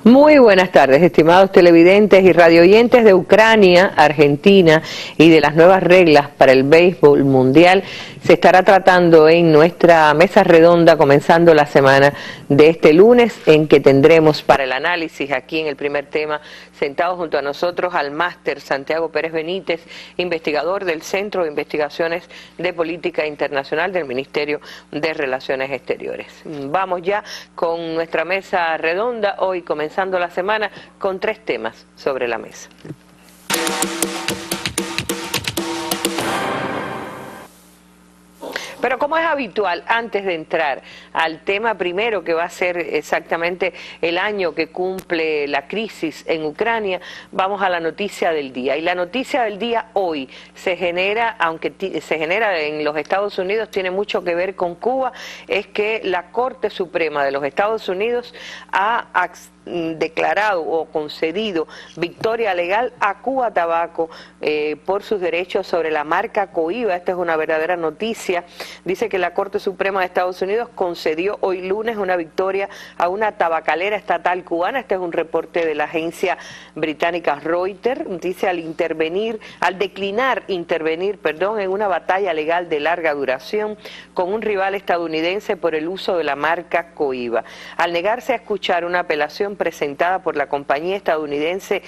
Muy buenas tardes, estimados televidentes y radioyentes de Ucrania, Argentina y de las nuevas reglas para el béisbol mundial. Se estará tratando en nuestra mesa redonda comenzando la semana de este lunes, en que tendremos para el análisis aquí en el primer tema, sentado junto a nosotros al máster Santiago Pérez Benítez, investigador del Centro de Investigaciones de Política Internacional del Ministerio de Relaciones Exteriores. Vamos ya con nuestra mesa redonda, hoy comenzando la semana con 3 temas sobre la mesa. Pero como es habitual, antes de entrar al tema primero, que va a ser exactamente el año que cumple la crisis en Ucrania, vamos a la noticia del día. Y la noticia del día hoy se genera, aunque se genera en los Estados Unidos, tiene mucho que ver con Cuba, es que la Corte Suprema de los Estados Unidos ha declarado o concedido victoria legal a Cuba Tabaco por sus derechos sobre la marca Cohiba. Esta es una verdadera noticia. Dice que la Corte Suprema de Estados Unidos concedió hoy lunes una victoria a una tabacalera estatal cubana. Este es un reporte de la agencia británica Reuters. Dice al declinar intervenir en una batalla legal de larga duración con un rival estadounidense por el uso de la marca Cohiba. Al negarse a escuchar una apelación presentada por la compañía estadounidense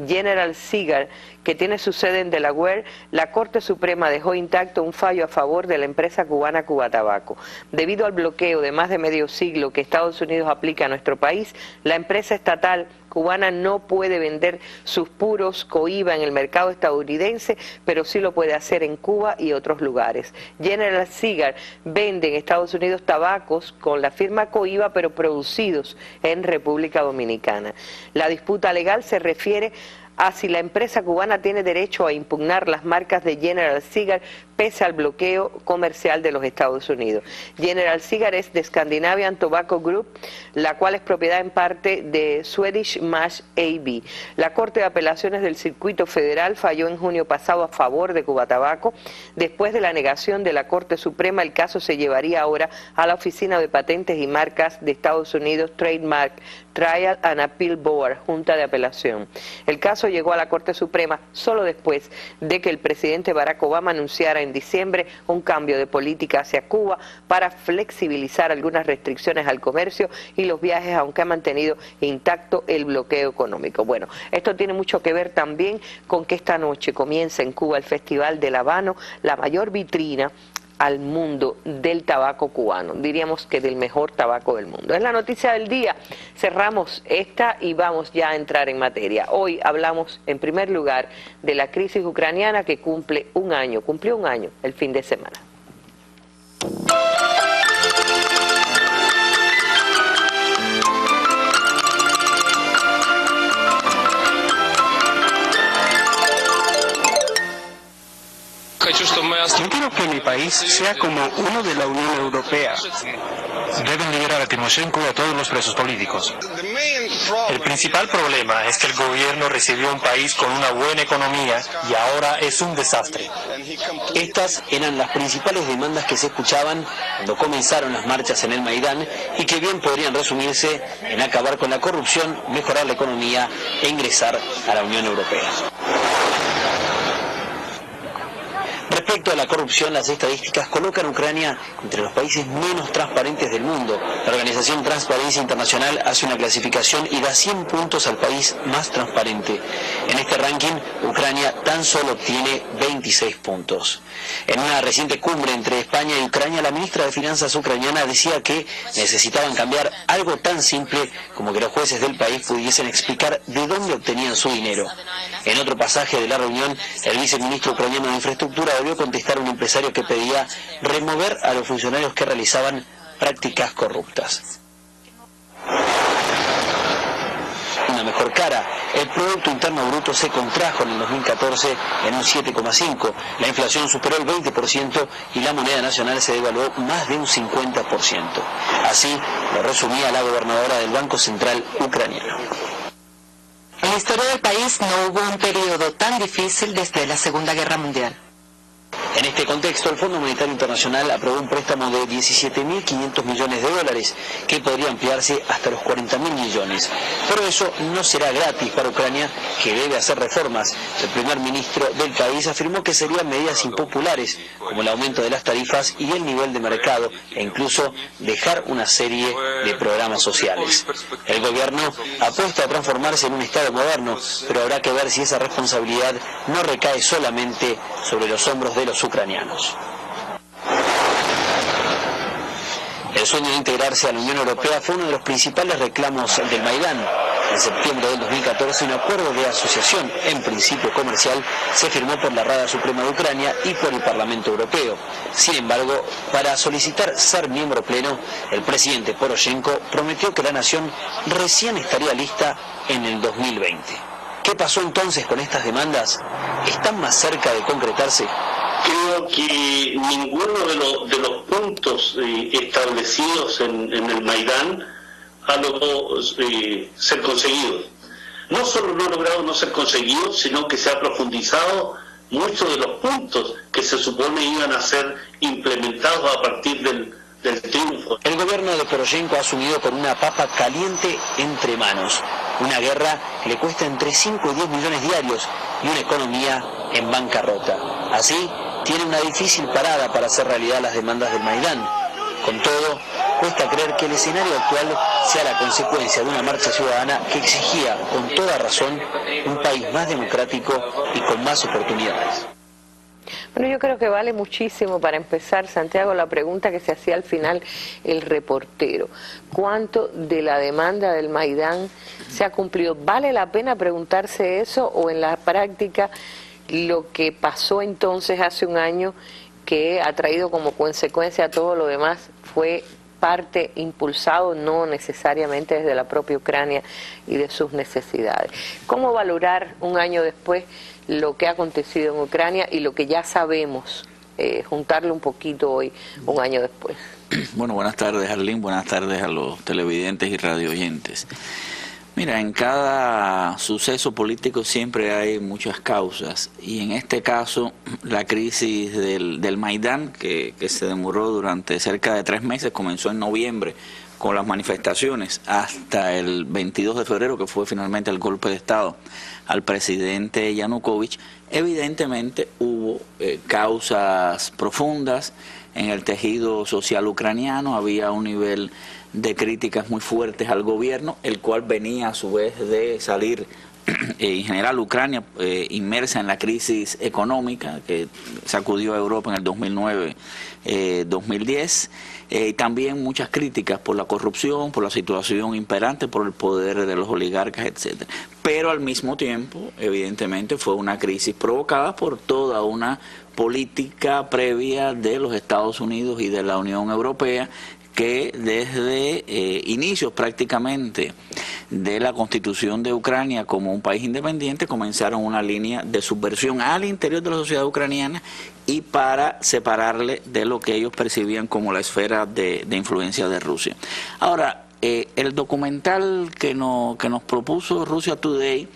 General Cigar, que tiene su sede en Delaware, la Corte Suprema dejó intacto un fallo a favor de la empresa cubana Cuba Tabaco. Debido al bloqueo de más de medio siglo que Estados Unidos aplica a nuestro país, la empresa estatal cubana no puede vender sus puros Cohiba en el mercado estadounidense, pero sí lo puede hacer en Cuba y otros lugares. General Cigar vende en Estados Unidos tabacos con la firma Cohiba, pero producidos en República Dominicana. La disputa legal se refiere a si la empresa cubana tiene derecho a impugnar las marcas de General Cigar pese al bloqueo comercial de los Estados Unidos. General Cigar es de Scandinavian Tobacco Group, la cual es propiedad en parte de Swedish Match AB. La Corte de Apelaciones del Circuito Federal falló en junio pasado a favor de Cuba Tabaco. Después de la negación de la Corte Suprema, el caso se llevaría ahora a la Oficina de Patentes y Marcas de Estados Unidos, Trademark Trial and Appeal Board, Junta de Apelación. El caso llegó a la Corte Suprema solo después de que el presidente Barack Obama anunciara en diciembre un cambio de política hacia Cuba para flexibilizar algunas restricciones al comercio y los viajes, aunque ha mantenido intacto el bloqueo económico. Bueno, esto tiene mucho que ver también con que esta noche comienza en Cuba el Festival del Habano, la mayor vitrina al mundo del tabaco cubano, diríamos que del mejor tabaco del mundo. Es la noticia del día. Cerramos esta y vamos ya a entrar en materia. Hoy hablamos en primer lugar de la crisis ucraniana que cumplió un año el fin de semana. Yo quiero que mi país sea como uno de la Unión Europea. Deben liberar a Timoshenko y a todos los presos políticos. El principal problema es que el gobierno recibió un país con una buena economía y ahora es un desastre. Estas eran las principales demandas que se escuchaban cuando comenzaron las marchas en el Maidán y que bien podrían resumirse en acabar con la corrupción, mejorar la economía e ingresar a la Unión Europea. Respecto a la corrupción, las estadísticas colocan a Ucrania entre los países menos transparentes del mundo. La organización Transparencia Internacional hace una clasificación y da 100 puntos al país más transparente. En este ranking, Ucrania tan solo tiene 26 puntos. En una reciente cumbre entre España y Ucrania, la ministra de Finanzas ucraniana decía que necesitaban cambiar algo tan simple como que los jueces del país pudiesen explicar de dónde obtenían su dinero. En otro pasaje de la reunión, el viceministro ucraniano de Infraestructura debió contestar a un empresario que pedía remover a los funcionarios que realizaban prácticas corruptas. Una mejor cara. El Producto Interno Bruto se contrajo en el 2014 en un 7,5%. La inflación superó el 20% y la moneda nacional se devaluó más de un 50%. Así lo resumía la gobernadora del Banco Central ucraniano. En la historia del país no hubo un periodo tan difícil desde la Segunda Guerra Mundial. En este contexto, el Fondo Monetario Internacional aprobó un préstamo de 17.500 millones de dólares, que podría ampliarse hasta los 40.000 millones. Pero eso no será gratis para Ucrania, que debe hacer reformas. El primer ministro del país afirmó que serían medidas impopulares, como el aumento de las tarifas y el nivel de mercado, e incluso dejar una serie de programas sociales. El gobierno apuesta a transformarse en un Estado moderno, pero habrá que ver si esa responsabilidad no recae solamente sobre los hombros de los ucranianos. El sueño de integrarse a la Unión Europea fue uno de los principales reclamos del Maidán. En septiembre del 2014, un acuerdo de asociación, en principio comercial, se firmó por la Rada Suprema de Ucrania y por el Parlamento Europeo. Sin embargo, para solicitar ser miembro pleno, el presidente Poroshenko prometió que la nación recién estaría lista en el 2020. ¿Qué pasó entonces con estas demandas? ¿Están más cerca de concretarse? Creo que ninguno de los puntos establecidos en el Maidán ha logrado ser conseguido. No solo no ha logrado no ser conseguido, sino que se ha profundizado muchos de los puntos que se supone iban a ser implementados a partir del triunfo. El gobierno de Poroshenko ha asumido con una papa caliente entre manos. Una guerra que le cuesta entre 5 y 10 millones diarios y una economía en bancarrota. Así, tiene una difícil parada para hacer realidad las demandas del Maidán. Con todo, cuesta creer que el escenario actual sea la consecuencia de una marcha ciudadana que exigía, con toda razón, un país más democrático y con más oportunidades. Bueno, yo creo que vale muchísimo para empezar, Santiago, la pregunta que se hacía al final el reportero. ¿Cuánto de la demanda del Maidán se ha cumplido? ¿Vale la pena preguntarse eso o en la práctica lo que pasó entonces hace un año, que ha traído como consecuencia todo lo demás, fue parte impulsado no necesariamente desde la propia Ucrania y de sus necesidades? ¿Cómo valorar un año después lo que ha acontecido en Ucrania y lo que ya sabemos, juntarlo un poquito hoy, un año después? Bueno, buenas tardes, Arlene, buenas tardes a los televidentes y radioyentes. Mira, en cada suceso político siempre hay muchas causas, y en este caso la crisis del Maidán, que se demoró durante cerca de 3 meses, comenzó en noviembre con las manifestaciones hasta el 22 de febrero, que fue finalmente el golpe de Estado al presidente Yanukovych. Evidentemente hubo causas profundas en el tejido social ucraniano, había un nivel de críticas muy fuertes al gobierno, el cual venía a su vez de salir, en general Ucrania inmersa en la crisis económica que sacudió a Europa en el 2009-2010, y también muchas críticas por la corrupción, por la situación imperante, por el poder de los oligarcas, etcétera. Pero al mismo tiempo, evidentemente, fue una crisis provocada por toda una política previa de los Estados Unidos y de la Unión Europea, que desde inicios prácticamente de la constitución de Ucrania como un país independiente comenzaron una línea de subversión al interior de la sociedad ucraniana y para separarle de lo que ellos percibían como la esfera de influencia de Rusia. Ahora, el documental que nos propuso Russia Today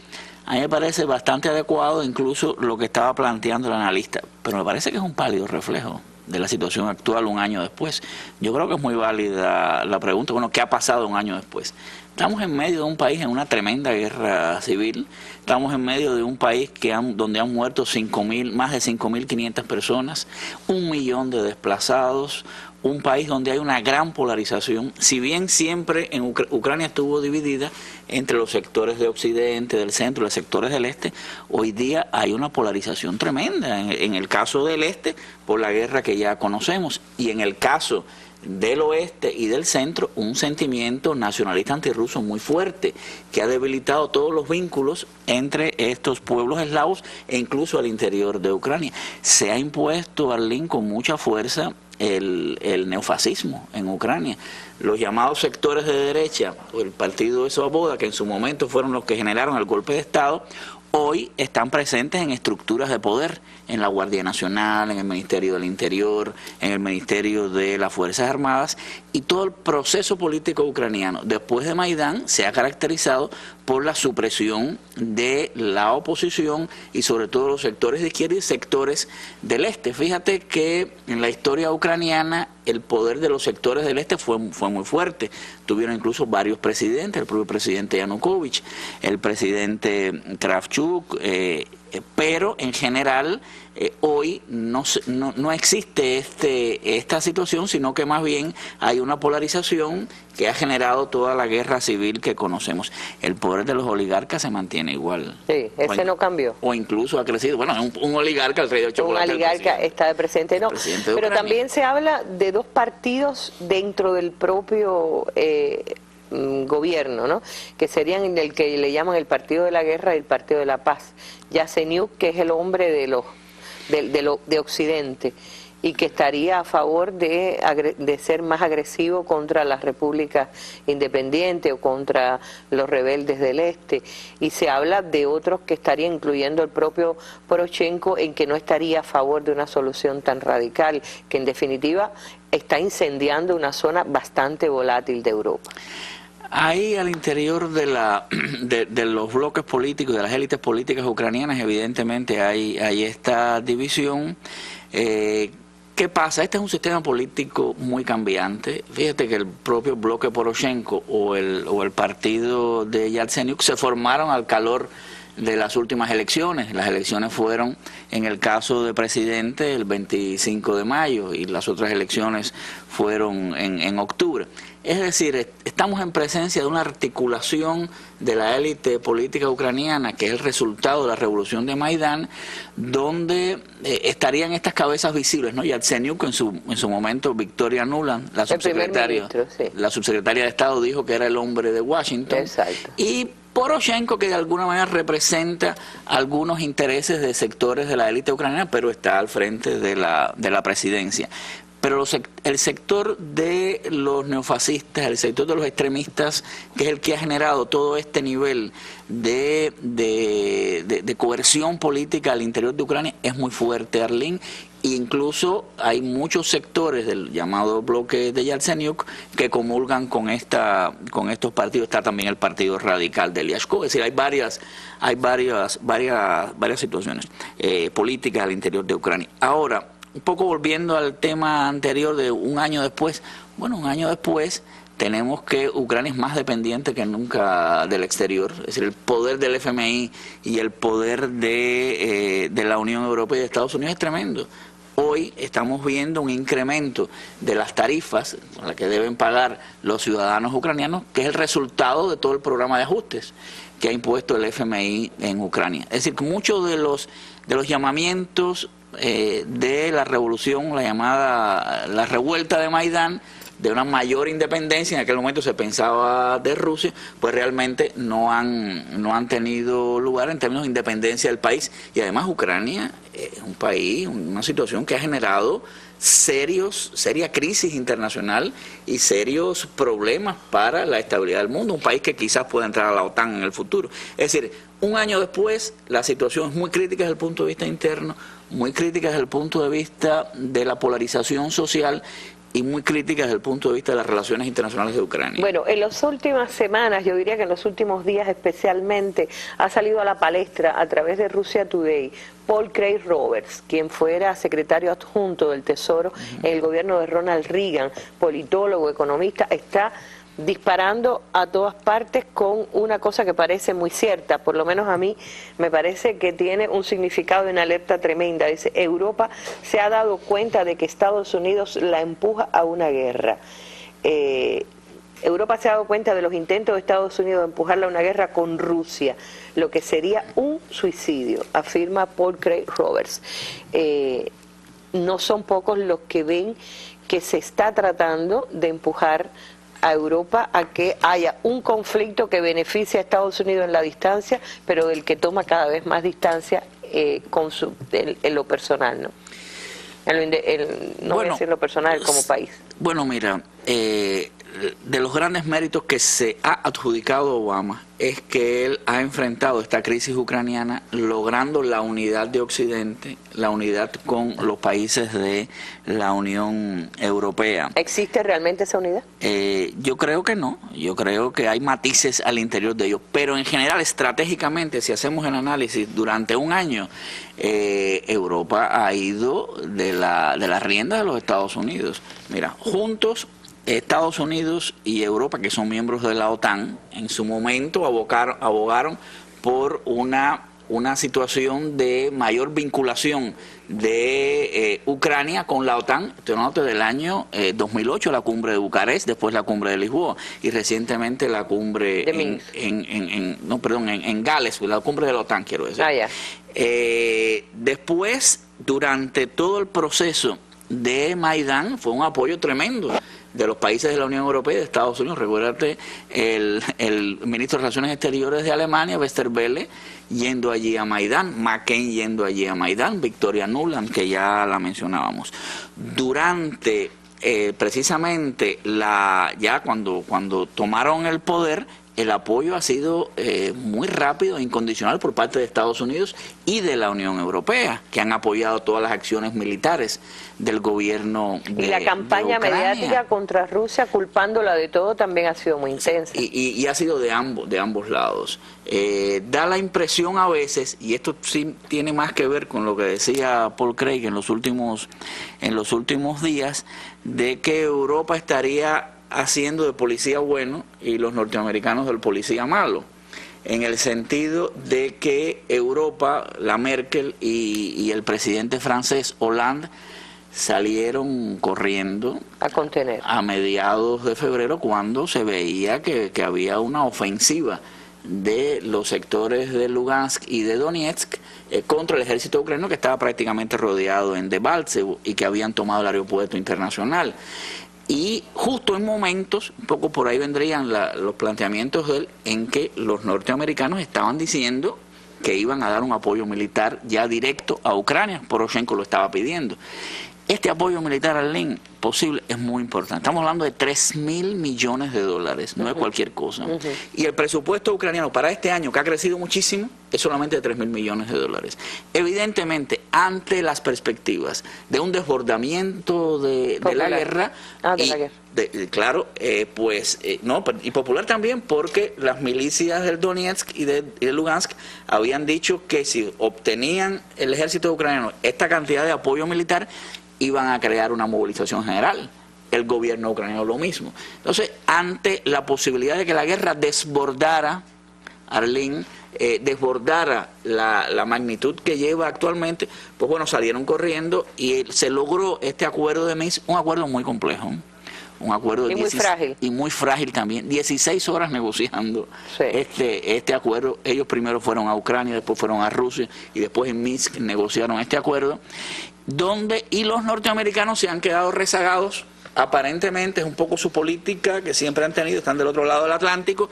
a mí me parece bastante adecuado, incluso lo que estaba planteando el analista, pero me parece que es un pálido reflejo de la situación actual un año después. Yo creo que es muy válida la pregunta, bueno, ¿qué ha pasado un año después? Estamos en medio de un país en una tremenda guerra civil, estamos en medio de un país donde han muerto más de 5.500 personas, 1 millón de desplazados, un país donde hay una gran polarización. Si bien siempre en Ucrania estuvo dividida entre los sectores de Occidente, del centro y los sectores del este, hoy día hay una polarización tremenda. En el caso del este, por la guerra que ya conocemos, y en el caso del oeste y del centro, un sentimiento nacionalista antirruso muy fuerte, que ha debilitado todos los vínculos entre estos pueblos eslavos e incluso al interior de Ucrania. Se ha impuesto, Arlene, con mucha fuerza el neofascismo en Ucrania. los llamados sectores de derecha, o el partido de Svoboda, que en su momento fueron los que generaron el golpe de Estado, hoy están presentes en estructuras de poder, en la Guardia Nacional, en el Ministerio del Interior, en el Ministerio de las Fuerzas Armadas, y todo el proceso político ucraniano después de Maidán se ha caracterizado por la supresión de la oposición y sobre todo los sectores de izquierda y sectores del este. Fíjate que en la historia ucraniana el poder de los sectores del este fue muy fuerte. Tuvieron incluso varios presidentes, el propio presidente Yanukovych, el presidente Kravchuk, pero en general hoy no existe esta situación, sino que más bien hay una polarización que ha generado toda la guerra civil que conocemos. El poder de los oligarcas se mantiene igual. Sí, ese no cambió. O incluso ha crecido. Bueno, un oligarca, el rey de chocolate. Un oligarca está de presidente, no. Pero también se habla de dos partidos dentro del propio gobierno, ¿no? Que serían el que le llaman el Partido de la Guerra y el Partido de la Paz. Yatsenyuk, que es el hombre de Occidente, y que estaría a favor de ser más agresivo contra las repúblicas independientes o contra los rebeldes del este. Y se habla de otros que estarían, incluyendo el propio Poroshenko, en que no estaría a favor de una solución tan radical, que en definitiva está incendiando una zona bastante volátil de Europa. Ahí al interior de los bloques políticos, de las élites políticas ucranianas, evidentemente hay esta división. ¿Qué pasa? Este es un sistema político muy cambiante. Fíjate que el propio bloque Poroshenko o el partido de Yatsenyuk se formaron al calor de las últimas elecciones. Las elecciones fueron, en el caso de presidente, el 25 de mayo y las otras elecciones fueron en octubre. Es decir, estamos en presencia de una articulación de la élite política ucraniana, que es el resultado de la revolución de Maidán, donde estarían estas cabezas visibles, ¿no? Yatsenyuk, en su momento, Victoria Nuland, la subsecretaria de Estado, dijo que era el hombre de Washington. Exacto. Y Poroshenko, que de alguna manera representa algunos intereses de sectores de la élite ucraniana, pero está al frente de la presidencia. Pero el sector de los neofascistas, el sector de los extremistas, que es el que ha generado todo este nivel de coerción política al interior de Ucrania, es muy fuerte, Arlene. Incluso hay muchos sectores del llamado bloque de Yatsenyuk que comulgan con estos partidos. Está también el partido radical de Lyashko. Es decir, hay varias situaciones políticas al interior de Ucrania. Ahora, un poco volviendo al tema anterior de un año después. Bueno, un año después tenemos que Ucrania es más dependiente que nunca del exterior. Es decir, el poder del FMI y el poder de la Unión Europea y de Estados Unidos es tremendo. Hoy estamos viendo un incremento de las tarifas a las que deben pagar los ciudadanos ucranianos, que es el resultado de todo el programa de ajustes que ha impuesto el FMI en Ucrania. Es decir, que muchos de los llamamientos de la revolución, la revuelta de Maidán, de una mayor independencia, en aquel momento se pensaba de Rusia, pues realmente no han tenido lugar en términos de independencia del país. Y además Ucrania es un país, una situación que ha generado seria crisis internacional y serios problemas para la estabilidad del mundo, un país que quizás pueda entrar a la OTAN en el futuro. Es decir, un año después la situación es muy crítica desde el punto de vista interno, muy crítica desde el punto de vista de la polarización social y muy crítica desde el punto de vista de las relaciones internacionales de Ucrania. Bueno, en las últimas semanas, yo diría que en los últimos días especialmente, ha salido a la palestra a través de Russia Today Paul Craig Roberts, quien fuera secretario adjunto del Tesoro en el gobierno de Ronald Reagan, politólogo, economista, está disparando a todas partes con una cosa que parece muy cierta, por lo menos a mí me parece que tiene un significado de una alerta tremenda. Dice, Europa se ha dado cuenta de que Estados Unidos la empuja a una guerra. Europa se ha dado cuenta de los intentos de Estados Unidos de empujarla a una guerra con Rusia, lo que sería un suicidio, afirma Paul Craig Roberts. No son pocos los que ven que se está tratando de empujar a Europa a que haya un conflicto que beneficie a Estados Unidos en la distancia, pero del que toma cada vez más distancia en lo personal, ¿no? No voy a decir lo personal como país. Bueno, mira, de los grandes méritos que se ha adjudicado Obama es que él ha enfrentado esta crisis ucraniana logrando la unidad de Occidente, la unidad con los países de la Unión Europea. ¿Existe realmente esa unidad? Yo creo que no, yo creo que hay matices al interior de ellos, pero en general, estratégicamente, si hacemos el análisis durante un año, Europa ha ido de la rienda de los Estados Unidos. Mira, juntos Estados Unidos y Europa, que son miembros de la OTAN, en su momento abogaron por una situación de mayor vinculación de Ucrania con la OTAN, desde el año 2008, la cumbre de Bucarest, después la cumbre de Lisboa y recientemente la cumbre en Gales, la cumbre de la OTAN, quiero decir. Después, durante todo el proceso de Maidán, fue un apoyo tremendo de los países de la Unión Europea y de Estados Unidos. Recuérdate el ministro de Relaciones Exteriores de Alemania, Westerwelle, yendo allí a Maidán, McCain yendo allí a Maidán, Victoria Nuland, que ya la mencionábamos. Durante precisamente ya cuando tomaron el poder, el apoyo ha sido muy rápido e incondicional por parte de Estados Unidos y de la Unión Europea, que han apoyado todas las acciones militares del gobierno de, y la campaña mediática contra Rusia, culpándola de todo, también ha sido muy intensa. Y ha sido de ambos lados. Da la impresión a veces, y esto sí tiene más que ver con lo que decía Paul Craig en los últimos días, de que Europa estaría haciendo de policía bueno y los norteamericanos del policía malo, en el sentido de que Europa, la Merkel y el presidente francés Hollande salieron corriendo a contener a mediados de febrero, cuando se veía que había una ofensiva de los sectores de Lugansk y de Donetsk contra el ejército ucraniano, que estaba prácticamente rodeado en Debaltseve y que habían tomado el aeropuerto internacional. Y justo en momentos, un poco por ahí vendrían los planteamientos de él, en que los norteamericanos estaban diciendo que iban a dar un apoyo militar ya directo a Ucrania. Poroshenko lo estaba pidiendo. Este apoyo militar al link posible es muy importante. Estamos hablando de $3.000 millones, no es cualquier cosa. Y el presupuesto ucraniano para este año, que ha crecido muchísimo, es solamente de $3.000 millones. Evidentemente, ante las perspectivas de un desbordamiento de la guerra, y popular también, porque las milicias del Donetsk y de Lugansk habían dicho que si obtenían el ejército ucraniano esta cantidad de apoyo militar, iban a crear una movilización general. El gobierno ucraniano lo mismo. Entonces, ante la posibilidad de que la guerra desbordara, desbordara la magnitud que lleva actualmente, pues bueno, salieron corriendo y se logró este acuerdo de Minsk, un acuerdo muy complejo, un acuerdo y muy frágil. Y muy frágil también. 16 horas negociando este acuerdo. Ellos primero fueron a Ucrania, después fueron a Rusia y después en Minsk negociaron este acuerdo, y los norteamericanos se han quedado rezagados. Aparentemente es un poco su política que siempre han tenido, están del otro lado del Atlántico,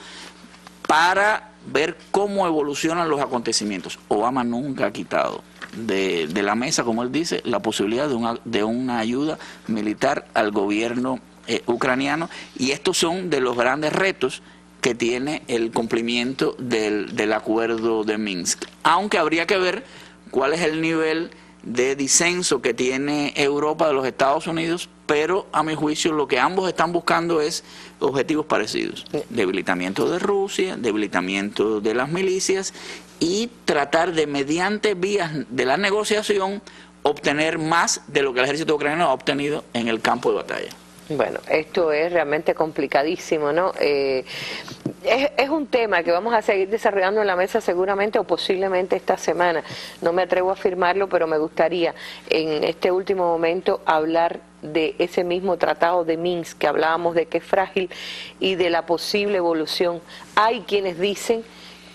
para ver cómo evolucionan los acontecimientos. Obama nunca ha quitado de la mesa, como él dice, la posibilidad de una ayuda militar al gobierno ucraniano, y estos son de los grandes retos que tiene el cumplimiento del acuerdo de Minsk. Aunque habría que ver cuál es el nivel de disenso que tiene Europa de los Estados Unidos, pero a mi juicio lo que ambos están buscando es objetivos parecidos: debilitamiento de Rusia, debilitamiento de las milicias, y tratar de, mediante vías de la negociación, obtener más de lo que el ejército ucraniano ha obtenido en el campo de batalla. Bueno, esto es realmente complicadísimo, ¿no? Es un tema que vamos a seguir desarrollando en la mesa seguramente o posiblemente esta semana. No me atrevo a afirmarlo, pero me gustaría en este último momento hablar de ese mismo tratado de Minsk, que hablábamos de que es frágil, y de la posible evolución. Hay quienes dicen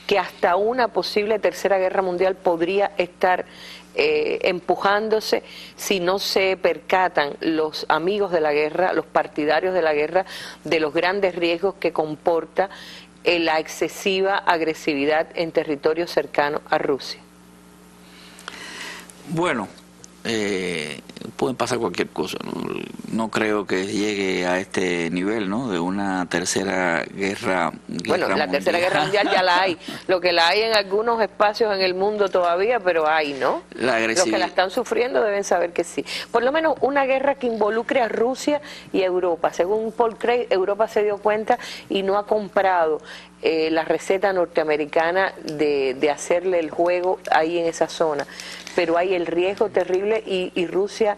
que hasta una posible tercera guerra mundial podría estar empujándose si no se percatan los amigos de la guerra, los partidarios de la guerra, de los grandes riesgos que comporta la excesiva agresividad en territorios cercanos a Rusia. Bueno, pueden pasar cualquier cosa. No creo que llegue a este nivel, ¿no? De una tercera guerra Bueno, la tercera guerra mundial ya la hay. Lo que la hay en algunos espacios en el mundo todavía, pero hay, ¿no? Los que la están sufriendo deben saber que sí. Por lo menos una guerra que involucre a Rusia y a Europa. Según Paul Craig, Europa se dio cuenta y no ha comprado la receta norteamericana de hacerle el juego ahí en esa zona. Pero hay el riesgo terrible y Rusia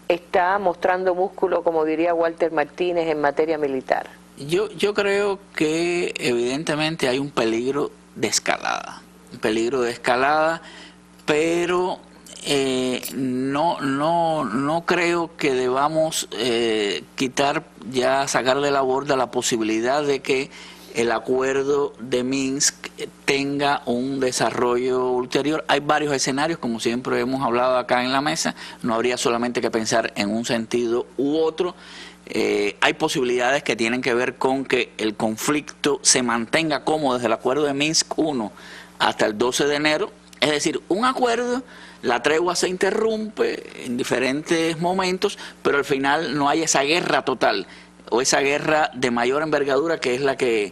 está mostrando músculo, como diría Walter Martínez, en materia militar. Yo creo que evidentemente hay un peligro de escalada, pero no creo que debamos sacar de la borda la posibilidad de que el acuerdo de Minsk tenga un desarrollo ulterior. Hay varios escenarios, como siempre hemos hablado acá en la mesa, no habría solamente que pensar en un sentido u otro. Hay posibilidades que tienen que ver con que el conflicto se mantenga como desde el acuerdo de Minsk 1 hasta el 12 de enero, es decir, un acuerdo, la tregua se interrumpe en diferentes momentos, pero al final no hay esa guerra total, o esa guerra de mayor envergadura que es la que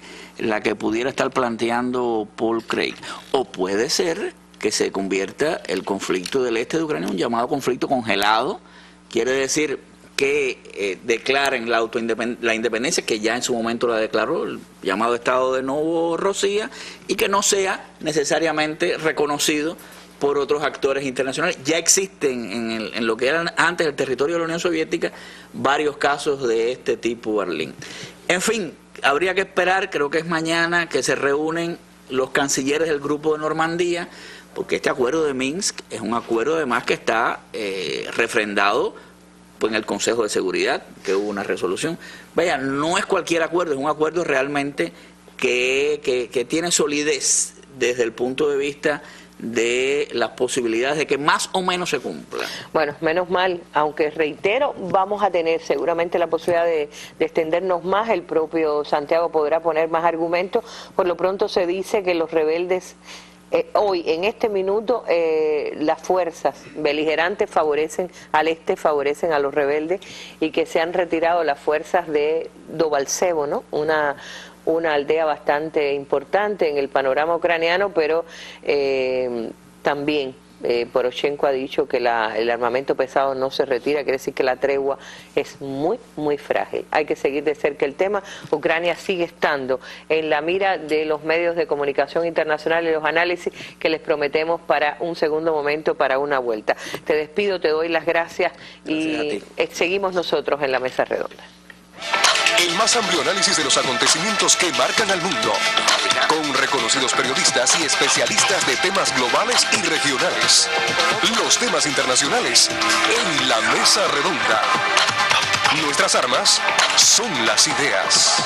pudiera estar planteando Paul Craig. O puede ser que se convierta el conflicto del este de Ucrania en un llamado conflicto congelado, quiere decir que declaren la independencia, que ya en su momento la declaró, el llamado Estado de Novorossiya, y que no sea necesariamente reconocido por otros actores internacionales. Ya existen en lo que era antes el territorio de la Unión Soviética varios casos de este tipo, Arlene. En fin, habría que esperar, creo que es mañana, que se reúnen los cancilleres del Grupo de Normandía, porque este acuerdo de Minsk es un acuerdo además que está refrendado en el Consejo de Seguridad, que hubo una resolución. Vaya, no es cualquier acuerdo, es un acuerdo realmente que tiene solidez desde el punto de vista de las posibilidades de que más o menos se cumpla. Bueno, menos mal, aunque reitero, vamos a tener seguramente la posibilidad de extendernos más. El propio Santiago podrá poner más argumentos. Por lo pronto se dice que los rebeldes hoy, en este minuto, las fuerzas beligerantes favorecen al este, favorecen a los rebeldes, y que se han retirado las fuerzas de Debaltsevo, ¿no? Una aldea bastante importante en el panorama ucraniano, pero también Poroshenko ha dicho que el armamento pesado no se retira, quiere decir que la tregua es muy, muy frágil. Hay que seguir de cerca el tema. Ucrania sigue estando en la mira de los medios de comunicación internacional y los análisis que les prometemos para un segundo momento, para una vuelta. Te despido, te doy las gracias y seguimos nosotros en la mesa redonda. El más amplio análisis de los acontecimientos que marcan al mundo, con reconocidos periodistas y especialistas de temas globales y regionales. Los temas internacionales en la mesa redonda. Nuestras armas son las ideas.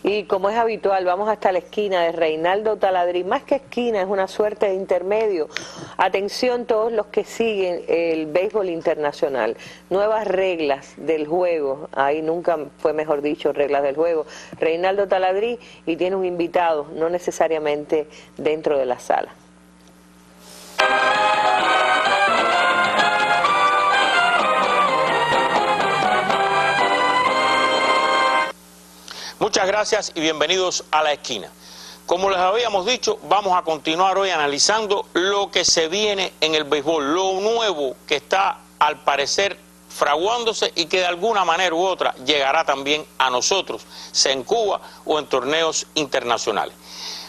Y como es habitual, vamos hasta la esquina de Reinaldo Taladrí. Más que esquina, es una suerte de intermedio. Atención todos los que siguen el béisbol internacional. Nuevas reglas del juego. Ahí nunca fue mejor dicho, reglas del juego. Reinaldo Taladrí, y tiene un invitado, no necesariamente dentro de la sala. Muchas gracias y bienvenidos a La Esquina. Como les habíamos dicho, vamos a continuar hoy analizando lo que se viene en el béisbol, lo nuevo que está al parecer fraguándose y que de alguna manera u otra llegará también a nosotros, sea en Cuba o en torneos internacionales.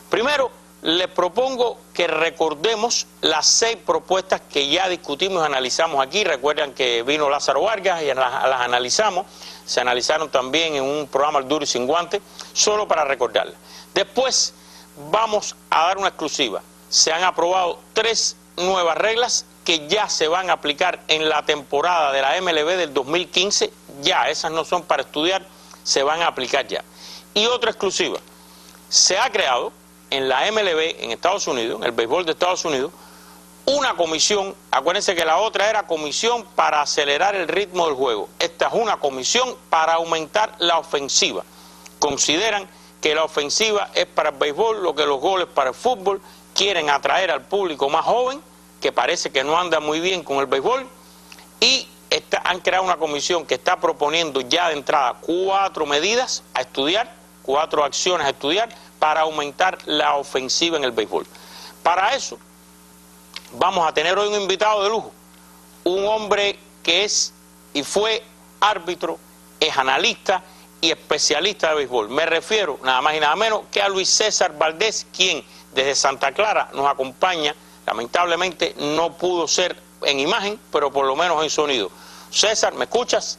Primero, les propongo que recordemos las 6 propuestas que ya discutimos y analizamos aquí. Recuerdan que vino Lázaro Vargas y las analizamos. Se analizaron también en un programa al duro y sin guante, solo para recordarlas. Después vamos a dar una exclusiva. Se han aprobado 3 nuevas reglas que ya se van a aplicar en la temporada de la MLB del 2015. Ya, esas no son para estudiar, se van a aplicar ya. Y otra exclusiva, se ha creado en la MLB en Estados Unidos, en el béisbol de Estados Unidos, una comisión. Acuérdense que la otra era comisión para acelerar el ritmo del juego. Esta es una comisión para aumentar la ofensiva. Consideran que la ofensiva es para el béisbol lo que los goles para el fútbol. Quieren atraer al público más joven, que parece que no anda muy bien con el béisbol, y han creado una comisión que está proponiendo ya de entrada 4 medidas a estudiar, 4 acciones a estudiar para aumentar la ofensiva en el béisbol. Para eso vamos a tener hoy un invitado de lujo, un hombre que es y fue árbitro, es analista y especialista de béisbol. Me refiero nada más y nada menos que a Luis César Valdés, quien desde Santa Clara nos acompaña. Lamentablemente no pudo ser en imagen, pero por lo menos en sonido. César, ¿me escuchas?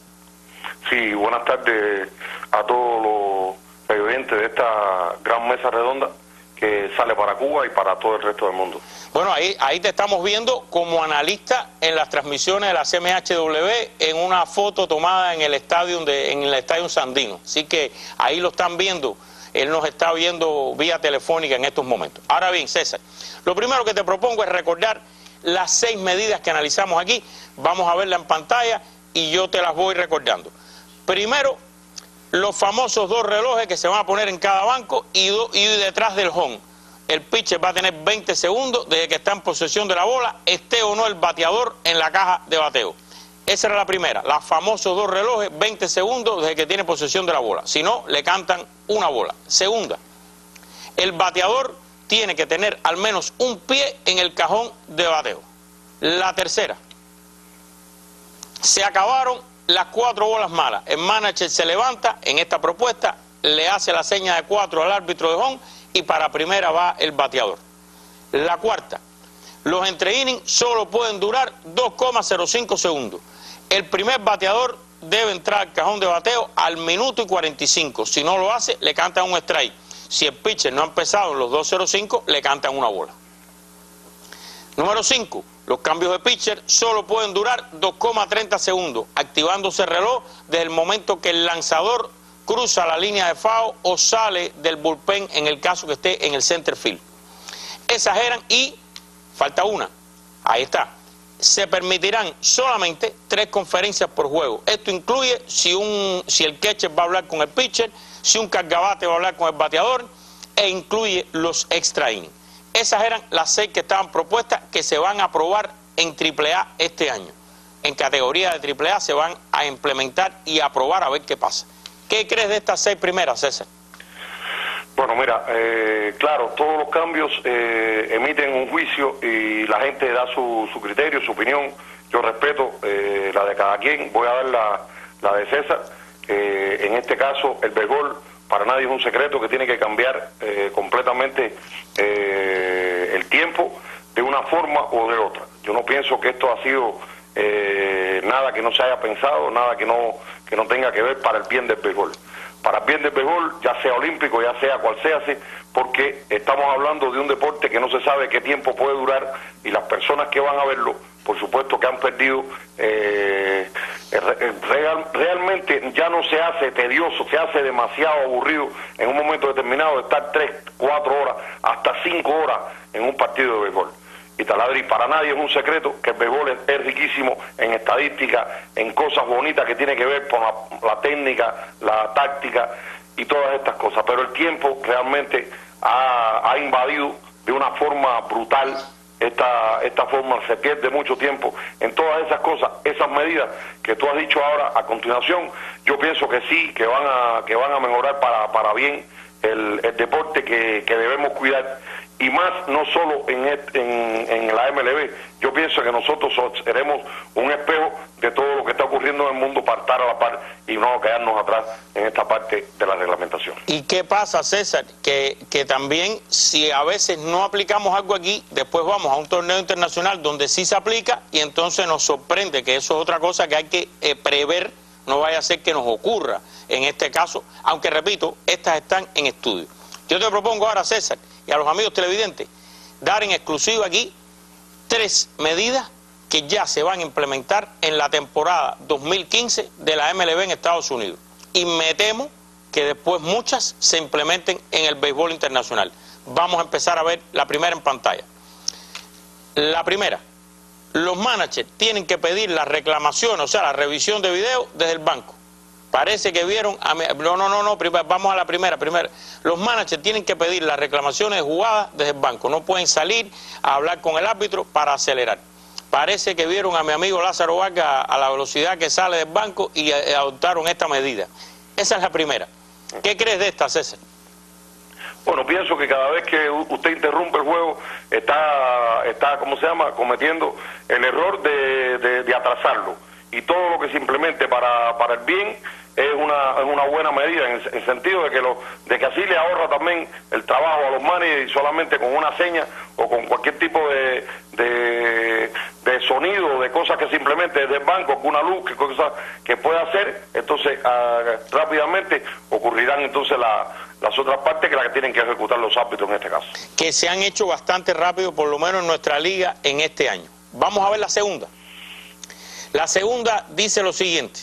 Sí, buenas tardes a todos los televidentes de esta gran mesa redonda que sale para Cuba y para todo el resto del mundo. Bueno, ahí te estamos viendo como analista en las transmisiones de la CMHW en una foto tomada en el estadio Sandino. Así que ahí lo están viendo. Él nos está viendo vía telefónica en estos momentos. Ahora bien, César, lo primero que te propongo es recordar las 6 medidas que analizamos aquí. Vamos a verla en pantalla y yo te las voy recordando. Primero, los famosos 2 relojes que se van a poner en cada banco y detrás del home. El pitcher va a tener 20 segundos desde que está en posesión de la bola, esté o no el bateador en la caja de bateo. Esa era la primera, los famosos 2 relojes, 20 segundos desde que tiene posesión de la bola. Si no, le cantan una bola. Segunda, el bateador tiene que tener al menos un pie en el cajón de bateo. La tercera, se acabaron las 4 bolas malas. El manager se levanta en esta propuesta, le hace la seña de 4 al árbitro de home y para primera va el bateador. La cuarta, los entre innings solo pueden durar 2,05 segundos. El primer bateador debe entrar al cajón de bateo al minuto y 45. Si no lo hace, le cantan un strike. Si el pitcher no ha empezado en los 2.05, le cantan una bola. Número 5. Los cambios de pitcher solo pueden durar 2,30 segundos, activándose el reloj desde el momento que el lanzador cruza la línea de foul o sale del bullpen en el caso que esté en el center field. Esas eran y falta una. Ahí está. Se permitirán solamente 3 conferencias por juego. Esto incluye si el catcher va a hablar con el pitcher, si un cargabate va a hablar con el bateador, e incluye los extra innings. Esas eran las 6 que estaban propuestas que se van a aprobar en AAA este año. En categoría de AAA se van a implementar y aprobar a ver qué pasa. ¿Qué crees de estas 6 primeras, César? Bueno, mira, claro, todos los cambios emiten un juicio y la gente da su criterio, su opinión. Yo respeto la de cada quien. Voy a dar la de César. En este caso, el béisbol para nadie es un secreto que tiene que cambiar completamente el tiempo de una forma o de otra. Yo no pienso que esto ha sido nada que no se haya pensado, nada que no tenga que ver para el bien del béisbol. Para el bien del béisbol, ya sea olímpico, ya sea cual sea, porque estamos hablando de un deporte que no se sabe qué tiempo puede durar y las personas que van a verlo, por supuesto que han perdido, realmente ya no se hace tedioso, se hace demasiado aburrido en un momento determinado de estar 3, 4 horas, hasta 5 horas en un partido de béisbol. Y taladri, para nadie es un secreto que el béisbol es riquísimo en estadística, en cosas bonitas que tiene que ver con la técnica, la táctica y todas estas cosas. Pero el tiempo realmente ha invadido de una forma brutal esta forma, se pierde mucho tiempo en todas esas cosas. Esas medidas que tú has dicho ahora a continuación, yo pienso que sí, que van a mejorar para bien el deporte que debemos cuidar. Y más, no solo en la MLB, yo pienso que nosotros seremos un espejo de todo lo que está ocurriendo en el mundo para estar a la par y no quedarnos atrás en esta parte de la reglamentación. ¿Y qué pasa, César? Que también si a veces no aplicamos algo aquí, después vamos a un torneo internacional donde sí se aplica y entonces nos sorprende, que eso es otra cosa que hay que prever, no vaya a ser que nos ocurra en este caso, aunque repito, estas están en estudio. Yo te propongo ahora, César, y a los amigos televidentes dar en exclusiva aquí 3 medidas que ya se van a implementar en la temporada 2015 de la MLB en Estados Unidos. Y me temo que después muchas se implementen en el béisbol internacional. Vamos a empezar a ver la primera en pantalla. La primera, los managers tienen que pedir la reclamación, o sea, la revisión de video desde el banco. Parece que vieron... vamos a la primera. Los managers tienen que pedir las reclamaciones de jugadas desde el banco. No pueden salir a hablar con el árbitro para acelerar. Parece que vieron a mi amigo Lázaro Vargas a la velocidad que sale del banco y adoptaron esta medida. Esa es la primera. ¿Qué crees de esta, César? Bueno, pienso que cada vez que usted interrumpe el juego está ¿cómo se llama?, cometiendo el error de atrasarlo. Y todo lo que se implemente para el bien es una buena medida, en el sentido de que así le ahorra también el trabajo a los managers, y solamente con una seña o con cualquier tipo de sonido, de cosas que se implemente desde el banco, con una luz, cosas que pueda hacer, entonces rápidamente ocurrirán entonces las otras partes, que las que tienen que ejecutar los árbitros en este caso. Que se han hecho bastante rápido, por lo menos en nuestra liga en este año. Vamos a ver la segunda. La segunda dice lo siguiente: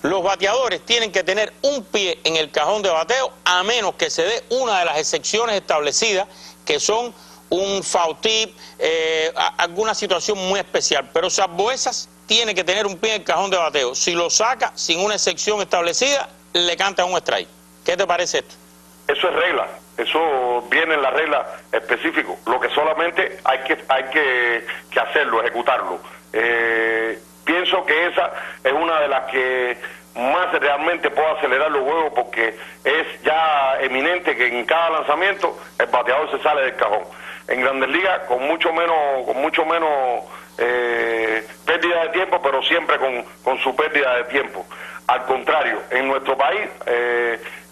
los bateadores tienen que tener un pie en el cajón de bateo, a menos que se dé una de las excepciones establecidas, que son un foul tip, alguna situación muy especial. Pero salvo esas, tiene que tener un pie en el cajón de bateo. Si lo saca sin una excepción establecida, le cantan un strike. ¿Qué te parece esto? Eso es regla, eso viene en la regla específica. Lo que solamente hay que hacerlo, ejecutarlo. Pienso que esa es una de las que más realmente puede acelerar los juegos, porque es ya eminente que en cada lanzamiento el bateador se sale del cajón. En Grandes Ligas con mucho menos pérdida de tiempo, pero siempre con su pérdida de tiempo. Al contrario, en nuestro país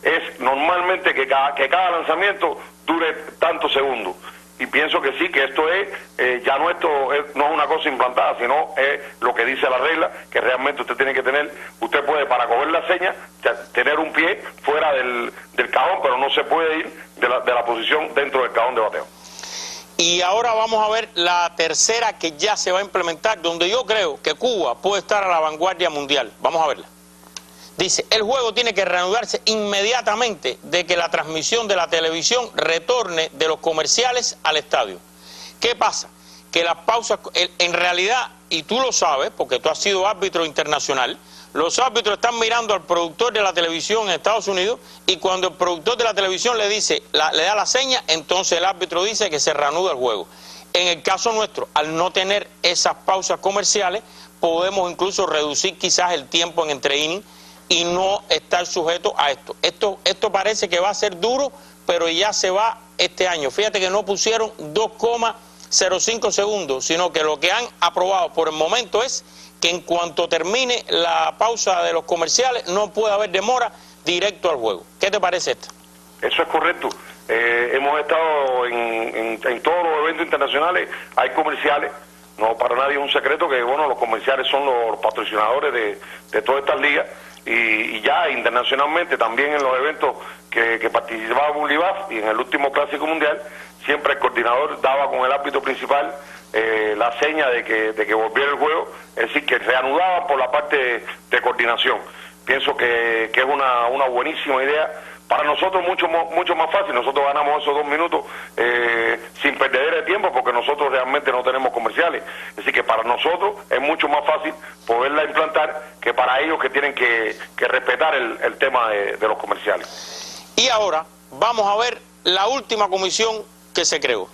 es normalmente que cada lanzamiento dure tantos segundos. Y pienso que sí, que esto es, ya no es una cosa implantada, sino es lo que dice la regla, que realmente usted tiene que tener, usted puede, para coger la seña, tener un pie fuera del cajón, pero no se puede ir de la posición dentro del cajón de bateo. Y ahora vamos a ver la tercera, que ya se va a implementar, donde yo creo que Cuba puede estar a la vanguardia mundial. Vamos a verla. Dice: el juego tiene que reanudarse inmediatamente de que la transmisión de la televisión retorne de los comerciales al estadio. ¿Qué pasa? Que las pausas, en realidad, y tú lo sabes, porque tú has sido árbitro internacional, los árbitros están mirando al productor de la televisión en Estados Unidos, y cuando el productor de la televisión le da la seña, entonces el árbitro dice que se reanuda el juego. En el caso nuestro, al no tener esas pausas comerciales, podemos incluso reducir quizás el tiempo en entre innings y no estar sujeto a esto. Esto parece que va a ser duro, pero ya se va este año. Fíjate que no pusieron 2,05 segundos, sino que lo que han aprobado por el momento es que en cuanto termine la pausa de los comerciales no puede haber demora, directo al juego. ¿Qué te parece esto? Eso es correcto. Hemos estado en todos los eventos internacionales, hay comerciales. No, para nadie es un secreto que, bueno, los comerciales son los patrocinadores de todas estas ligas. Y ya internacionalmente, también en los eventos que participaba Bulibaf, y en el último Clásico Mundial, siempre el coordinador daba con el árbitro principal la seña de que volviera el juego, es decir, que reanudaban por la parte de coordinación. Pienso que es una buenísima idea. Para nosotros mucho más fácil, nosotros ganamos esos 2 minutos sin perder de tiempo, porque nosotros realmente no tenemos comerciales. Así que para nosotros es mucho más fácil poderla implantar que para ellos, que tienen que respetar el tema de los comerciales. Y ahora vamos a ver la última comisión que se creó.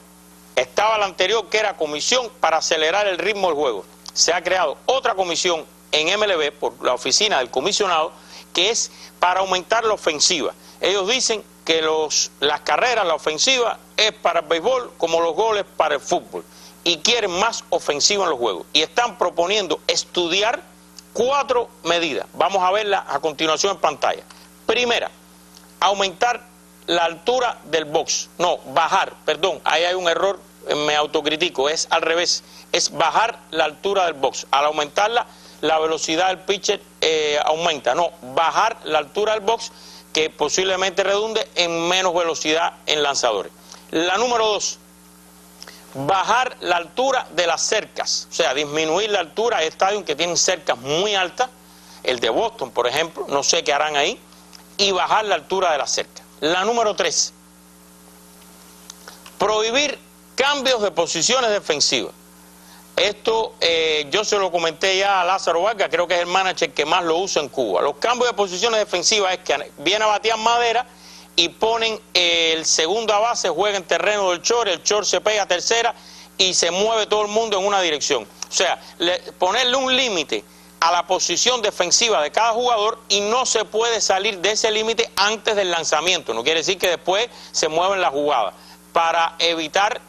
Estaba la anterior, que era comisión para acelerar el ritmo del juego. Se ha creado otra comisión en MLB por la oficina del comisionado, que es para aumentar la ofensiva. Ellos dicen que las carreras, la ofensiva, es para el béisbol como los goles para el fútbol. Y quieren más ofensiva en los juegos. Y están proponiendo estudiar 4 medidas. Vamos a verlas a continuación en pantalla. Primera, aumentar la altura del box. No, bajar, perdón, ahí hay un error, me autocritico, es al revés. Es bajar la altura del box. Al aumentarla, la velocidad del pitcher aumenta. No, bajar la altura del box, que posiblemente redunde en menos velocidad en lanzadores. La número 2, bajar la altura de las cercas, o sea, disminuir la altura. Hay estadios que tienen cercas muy altas, el de Boston, por ejemplo, no sé qué harán ahí, y bajar la altura de las cercas. La número 3, prohibir cambios de posiciones defensivas. Esto yo se lo comenté ya a Lázaro Vargas, creo que es el manager que más lo usa en Cuba. Los cambios de posiciones defensivas es que viene a batear madera y ponen el segunda base, juega en terreno del short, el short se pega a tercera y se mueve todo el mundo en una dirección. O sea, ponerle un límite a la posición defensiva de cada jugador y no se puede salir de ese límite antes del lanzamiento. No quiere decir que después se mueven las jugadas, para evitar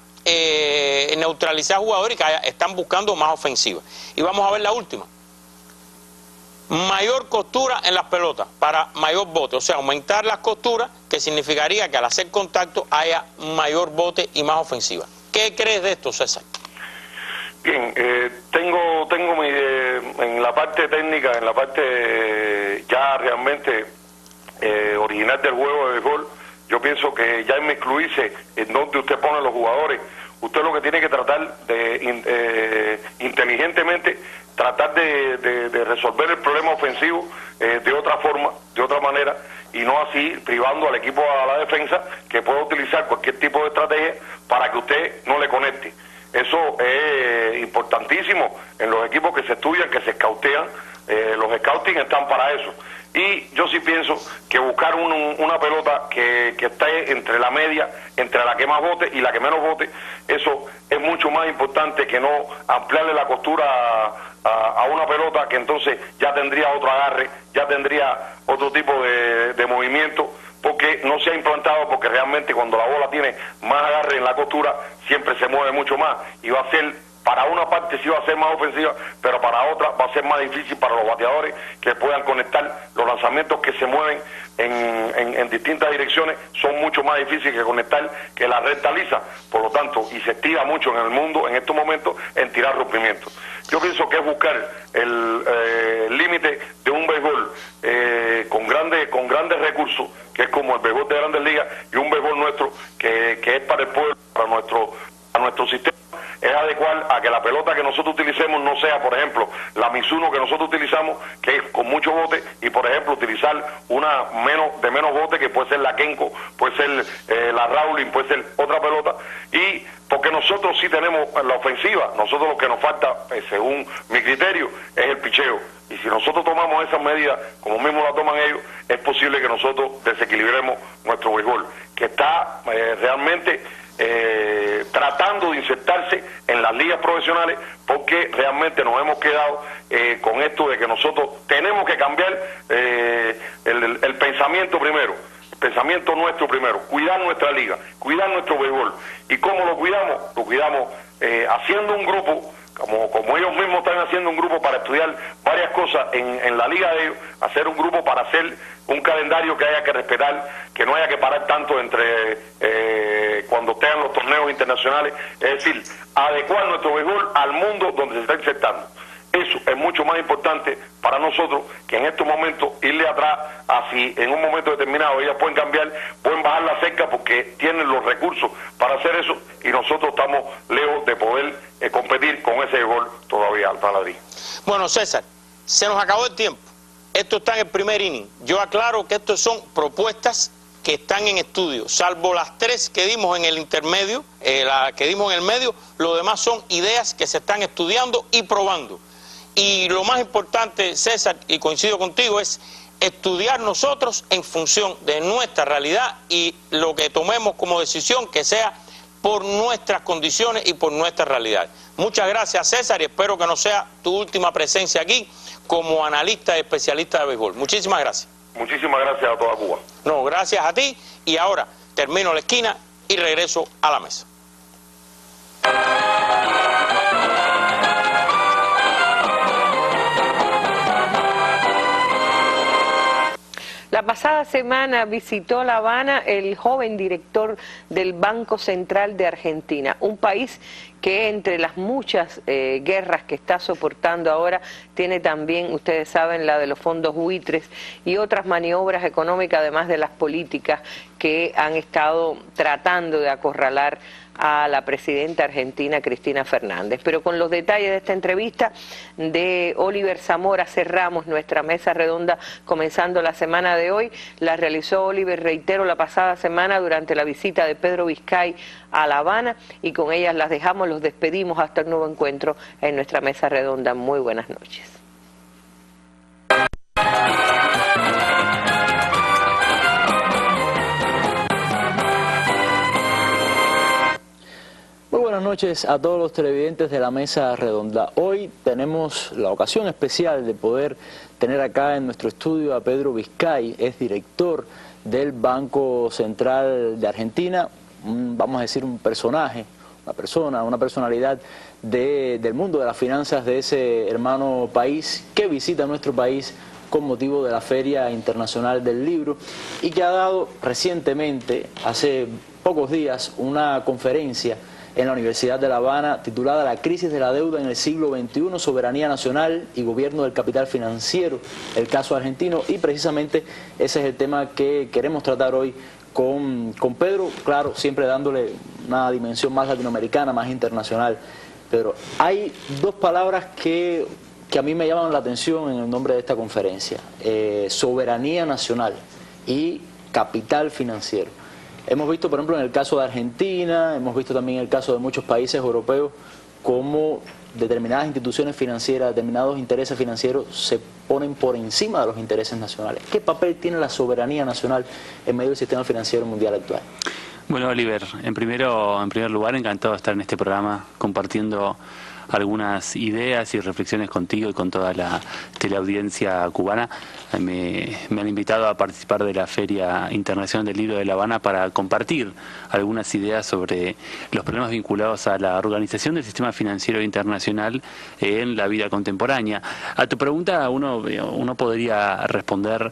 neutralizar jugadores que están buscando más ofensiva. Y vamos a ver la última. Mayor costura en las pelotas para mayor bote, o sea, aumentar las costuras, que significaría que al hacer contacto haya mayor bote y más ofensiva. ¿Qué crees de esto, César? Bien, tengo en la parte técnica, en la parte ya realmente original del juego de béisbol, yo pienso que ya en incluirse en donde usted pone los jugadores, usted lo que tiene que tratar de inteligentemente tratar de resolver el problema ofensivo de otra forma, de otra manera, y no así privando al equipo a la defensa, que pueda utilizar cualquier tipo de estrategia para que usted no le conecte. Eso es importantísimo en los equipos que se estudian, que se scoutean. Los scouting están para eso. Y yo sí pienso que buscar una pelota que esté entre la media, entre la que más bote y la que menos bote, eso es mucho más importante que no ampliarle la costura a una pelota que entonces ya tendría otro agarre, ya tendría otro tipo de movimiento, porque no se ha implantado, porque realmente cuando la bola tiene más agarre en la costura, siempre se mueve mucho más y va a ser... Para una parte sí va a ser más ofensiva, pero para otra va a ser más difícil para los bateadores que puedan conectar. Los lanzamientos que se mueven en distintas direcciones son mucho más difíciles que conectar que la recta lisa. Por lo tanto, y se estira mucho en el mundo en estos momentos en tirar rompimientos. Yo pienso que es buscar el límite de un béisbol con grandes recursos, que es como el béisbol de Grandes Ligas, y un béisbol nuestro que es para el pueblo, para nuestro sistema. Es adecuar a que la pelota que nosotros utilicemos no sea, por ejemplo, la Mizuno que nosotros utilizamos, que es con mucho bote, y por ejemplo utilizar una de menos bote, que puede ser la Kenko, puede ser la Rowling, puede ser otra pelota, y porque nosotros sí tenemos la ofensiva, nosotros lo que nos falta, según mi criterio, es el picheo. Y si nosotros tomamos esas medidas, como mismo la toman ellos, es posible que nosotros desequilibremos nuestro béisbol, que está realmente... tratando de insertarse en las ligas profesionales, porque realmente nos hemos quedado con esto de que nosotros tenemos que cambiar el pensamiento primero, el pensamiento nuestro primero, cuidar nuestra liga, cuidar nuestro béisbol. ¿Y cómo lo cuidamos? Lo cuidamos haciendo un grupo, como ellos mismos están haciendo un grupo para estudiar varias cosas en la liga de ellos, hacer un grupo para hacer un calendario que haya que respetar, que no haya que parar tanto entre cuando estén los torneos internacionales, es decir, adecuar nuestro béisbol al mundo donde se está insertando. Eso es mucho más importante para nosotros que en estos momentos irle atrás, así en un momento determinado ellas pueden cambiar, pueden bajar la cerca porque tienen los recursos para hacer eso, y nosotros estamos lejos de poder competir con ese béisbol todavía al paladrín. Bueno, César, se nos acabó el tiempo. Esto está en el primer inning. Yo aclaro que estos son propuestas que están en estudio, salvo las 3 que dimos en el intermedio, la que dimos en el medio, lo demás son ideas que se están estudiando y probando. Y lo más importante, César, y coincido contigo, es estudiar nosotros en función de nuestra realidad y lo que tomemos como decisión que sea por nuestras condiciones y por nuestra realidad. Muchas gracias, César, y espero que no sea tu última presencia aquí como analista y especialista de béisbol. Muchísimas gracias. Muchísimas gracias a toda Cuba. No, gracias a ti, y ahora termino la esquina y regreso a la mesa. La pasada semana visitó La Habana el joven director del Banco Central de Argentina, un país que entre las muchas guerras que está soportando ahora, tiene también, ustedes saben, la de los fondos buitres y otras maniobras económicas, además de las políticas que han estado tratando de acorralar a la presidenta argentina Cristina Fernández. Pero con los detalles de esta entrevista de Oliver Zamora cerramos nuestra mesa redonda comenzando la semana de hoy. La realizó Oliver, reitero, la pasada semana durante la visita de Pedro Vizcay a La Habana, y con ellas las dejamos, los despedimos hasta el nuevo encuentro en nuestra mesa redonda. Muy buenas noches. Muy buenas noches a todos los televidentes de la Mesa Redonda. Hoy tenemos la ocasión especial de poder tener acá en nuestro estudio a Pedro Vizcay, es director del Banco Central de Argentina, vamos a decir un personaje, una personalidad del mundo de las finanzas de ese hermano país que visita nuestro país con motivo de la Feria Internacional del Libro y que ha dado recientemente, hace pocos días, una conferencia en la Universidad de La Habana titulada La crisis de la deuda en el siglo XXI, soberanía nacional y gobierno del capital financiero, el caso argentino, y precisamente ese es el tema que queremos tratar hoy con Pedro, claro, siempre dándole una dimensión más latinoamericana, más internacional. Pero hay dos palabras que a mí me llaman la atención en el nombre de esta conferencia, soberanía nacional y capital financiero. Hemos visto, por ejemplo, en el caso de Argentina, hemos visto también en el caso de muchos países europeos, cómo determinadas instituciones financieras, determinados intereses financieros se ponen por encima de los intereses nacionales. ¿Qué papel tiene la soberanía nacional en medio del sistema financiero mundial actual? Bueno, Oliver, en primer lugar, encantado de estar en este programa compartiendo algunas ideas y reflexiones contigo y con toda la teleaudiencia cubana. Me han invitado a participar de la Feria Internacional del Libro de La Habana para compartir algunas ideas sobre los problemas vinculados a la organización del sistema financiero internacional en la vida contemporánea. A tu pregunta uno podría responder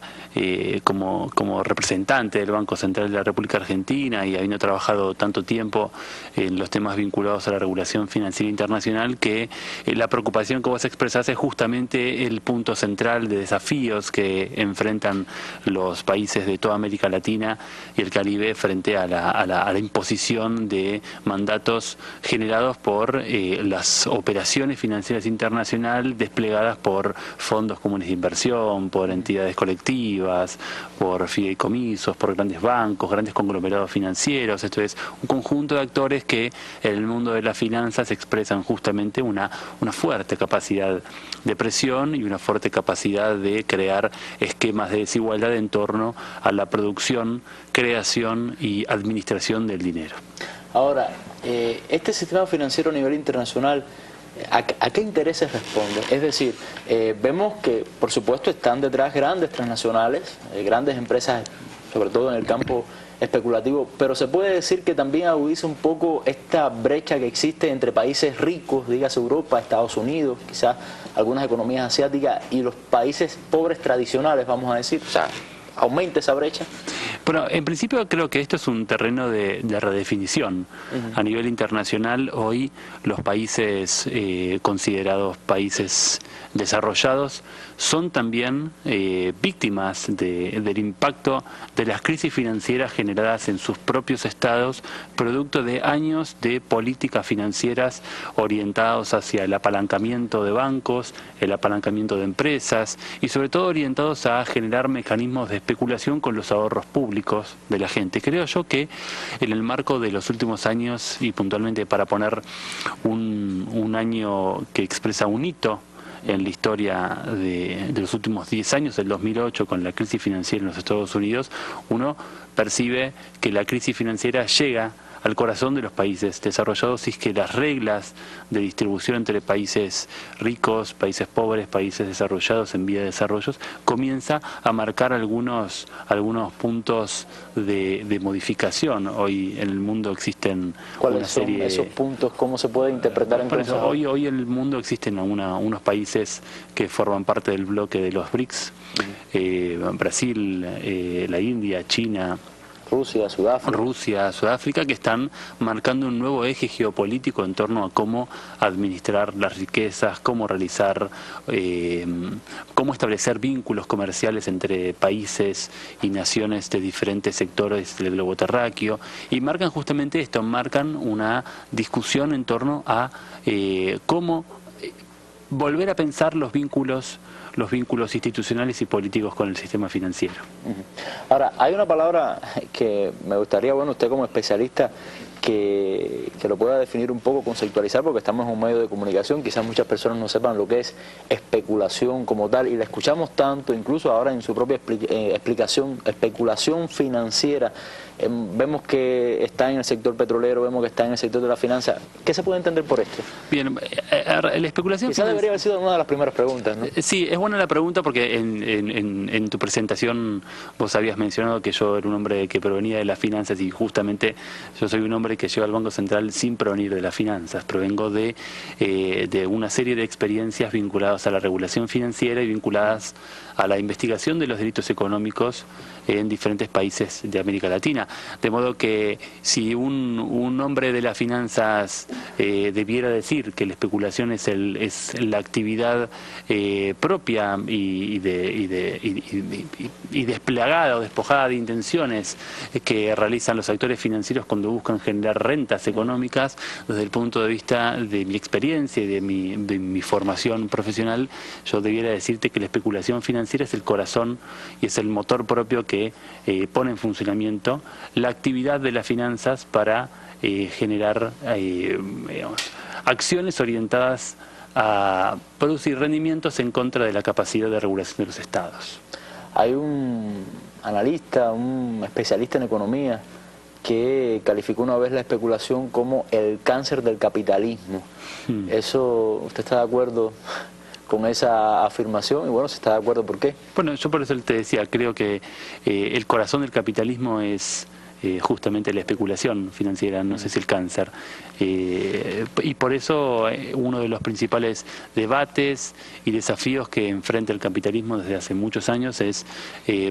como representante del Banco Central de la República Argentina y habiendo trabajado tanto tiempo en los temas vinculados a la regulación financiera internacional, que la preocupación que vos expresás es justamente el punto central de desafíos que enfrentan los países de toda América Latina y el Caribe frente a la imposición de mandatos generados por las operaciones financieras internacionales desplegadas por fondos comunes de inversión, por entidades colectivas, por fideicomisos, por grandes bancos, grandes conglomerados financieros. Esto es un conjunto de actores que en el mundo de las finanzas expresan justamente una fuerte capacidad de presión y una fuerte capacidad de crear esquemas de desigualdad en torno a la producción, creación y administración del dinero. Ahora, este sistema financiero a nivel internacional, ¿a qué intereses responde? Es decir, vemos que por supuesto están detrás grandes transnacionales, grandes empresas, sobre todo en el campo especulativo, pero se puede decir que también agudiza un poco esta brecha que existe entre países ricos, dígase Europa, Estados Unidos, quizás algunas economías asiáticas, y los países pobres tradicionales, vamos a decir. O sea, ¿aumenta esa brecha? Bueno, en principio creo que esto es un terreno de redefinición. A nivel internacional, hoy los países considerados países desarrollados son también víctimas del impacto de las crisis financieras generadas en sus propios estados, producto de años de políticas financieras orientados hacia el apalancamiento de bancos, el apalancamiento de empresas y sobre todo orientados a generar mecanismos de especulación con los ahorros públicos de la gente. Creo yo que en el marco de los últimos años, y puntualmente para poner un año que expresa un hito en la historia de los últimos 10 años, el 2008, con la crisis financiera en los Estados Unidos, uno percibe que la crisis financiera llega al corazón de los países desarrollados, y es que las reglas de distribución entre países ricos, países pobres, países desarrollados en vía de desarrollo, comienza a marcar algunos puntos de modificación. Hoy en el mundo existen ¿Cuáles son esos puntos? ¿Cómo se puede interpretar en eso, hoy en el mundo existen unos países que forman parte del bloque de los BRICS, Brasil, la India, China, Rusia, Sudáfrica, que están marcando un nuevo eje geopolítico en torno a cómo administrar las riquezas, cómo realizar, cómo establecer vínculos comerciales entre países y naciones de diferentes sectores del globo terráqueo, y marcan justamente esto, marcan una discusión en torno a cómo volver a pensar los vínculos institucionales y políticos con el sistema financiero. Ahora, hay una palabra que me gustaría, bueno, usted como especialista, que lo pueda definir un poco, conceptualizar, porque estamos en un medio de comunicación, quizás muchas personas no sepan lo que es especulación como tal, y la escuchamos tanto, incluso ahora en su propia explicación, especulación financiera. Vemos que está en el sector petrolero, vemos que está en el sector de la finanza. ¿Qué se puede entender por esto? Bien, la especulación quizás debería haber sido una de las primeras preguntas, ¿no? Sí, es buena la pregunta, porque en tu presentación vos habías mencionado que yo era un hombre que provenía de las finanzas, y justamente yo soy un hombre que llegó al Banco Central sin provenir de las finanzas. Provengo de una serie de experiencias vinculadas a la regulación financiera y vinculadas a la investigación de los delitos económicos en diferentes países de América Latina. De modo que si un hombre de las finanzas debiera decir que la especulación es la actividad propia y desplegada o despojada de intenciones que realizan los actores financieros cuando buscan generar rentas económicas, desde el punto de vista de mi experiencia y de mi formación profesional, yo debiera decirte que la especulación financiera es el corazón y es el motor propio que pone en funcionamiento la actividad de las finanzas para generar acciones orientadas a producir rendimientos en contra de la capacidad de regulación de los estados. Hay un analista, un especialista en economía, que calificó una vez la especulación como el cáncer del capitalismo. ¿Eso usted está de acuerdo con esa afirmación? Y bueno, si está de acuerdo, ¿por qué? Bueno, yo por eso te decía, creo que el corazón del capitalismo es justamente la especulación financiera, no sé si el cáncer. Y por eso uno de los principales debates y desafíos que enfrenta el capitalismo desde hace muchos años es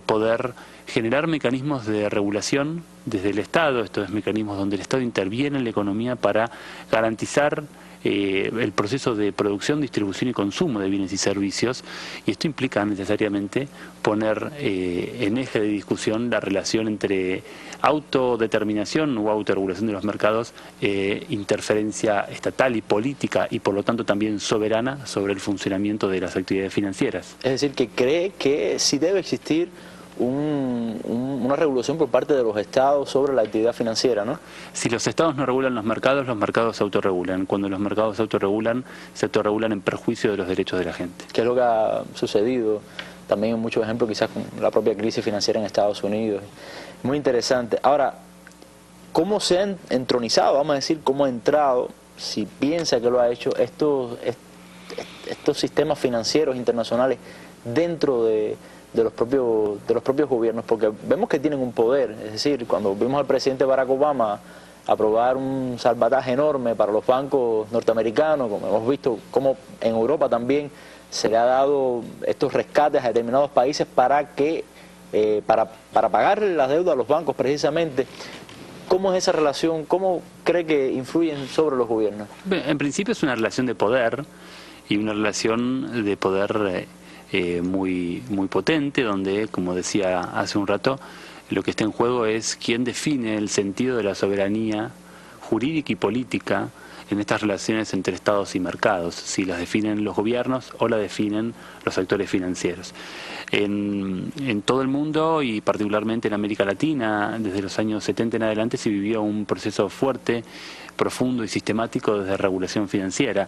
poder generar mecanismos de regulación desde el Estado, estos mecanismos donde el Estado interviene en la economía para garantizar el proceso de producción, distribución y consumo de bienes y servicios, y esto implica necesariamente poner en eje de discusión la relación entre autodeterminación o autorregulación de los mercados, interferencia estatal y política, y por lo tanto también soberana sobre el funcionamiento de las actividades financieras. Es decir, que cree que sí debe existir una regulación por parte de los estados sobre la actividad financiera, ¿no? Si los estados no regulan los mercados se autorregulan. Cuando los mercados se autorregulan en perjuicio de los derechos de la gente. ¿Qué es lo que ha sucedido también en muchos ejemplos, quizás con la propia crisis financiera en Estados Unidos? Muy interesante. Ahora, ¿cómo se ha entronizado, vamos a decir, cómo ha entrado, si piensa que lo ha hecho, estos sistemas financieros internacionales dentro de los propios gobiernos? Porque vemos que tienen un poder. Es decir, cuando vimos al presidente Barack Obama aprobar un salvataje enorme para los bancos norteamericanos, como hemos visto como en Europa también se le ha dado estos rescates a determinados países para pagar las deudas a los bancos precisamente. ¿Cómo es esa relación? ¿Cómo cree que influyen sobre los gobiernos? En principio es una relación de poder, y una relación de poder muy potente, donde, como decía hace un rato, lo que está en juego es quién define el sentido de la soberanía jurídica y política en estas relaciones entre estados y mercados, si las definen los gobiernos o las definen los actores financieros. En todo el mundo, y particularmente en América Latina, desde los años 70 en adelante se vivió un proceso fuerte, profundo y sistemático de desregulación financiera.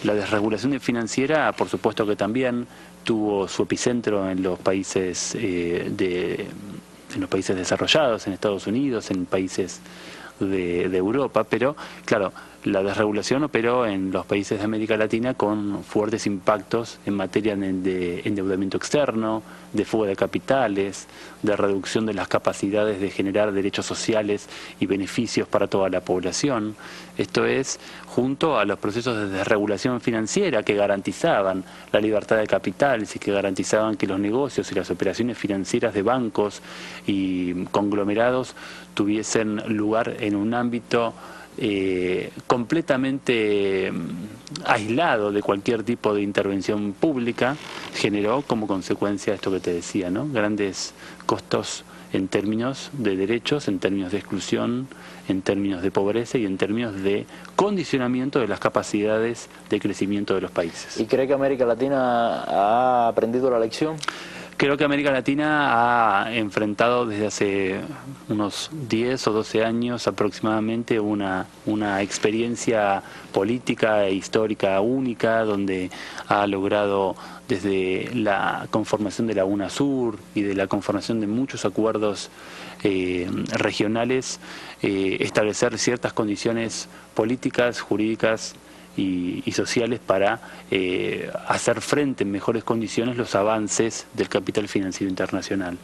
La desregulación financiera, por supuesto que también tuvo su epicentro en los países desarrollados, en Estados Unidos, en países de Europa, pero claro, la desregulación operó en los países de América Latina con fuertes impactos en materia de endeudamiento externo, de fuga de capitales, de reducción de las capacidades de generar derechos sociales y beneficios para toda la población. Esto es, junto a los procesos de desregulación financiera que garantizaban la libertad de capitales y que garantizaban que los negocios y las operaciones financieras de bancos y conglomerados tuviesen lugar en un ámbito completamente aislado de cualquier tipo de intervención pública, generó como consecuencia esto que te decía, ¿no? Grandes costos en términos de derechos, en términos de exclusión, en términos de pobreza y en términos de condicionamiento de las capacidades de crecimiento de los países. ¿Y cree que América Latina ha aprendido la lección? Creo que América Latina ha enfrentado desde hace unos 10 o 12 años aproximadamente una experiencia política e histórica única, donde ha logrado desde la conformación de la UNASUR y de la conformación de muchos acuerdos regionales, establecer ciertas condiciones políticas, jurídicas y sociales para hacer frente en mejores condiciones los avances del capital financiero internacional.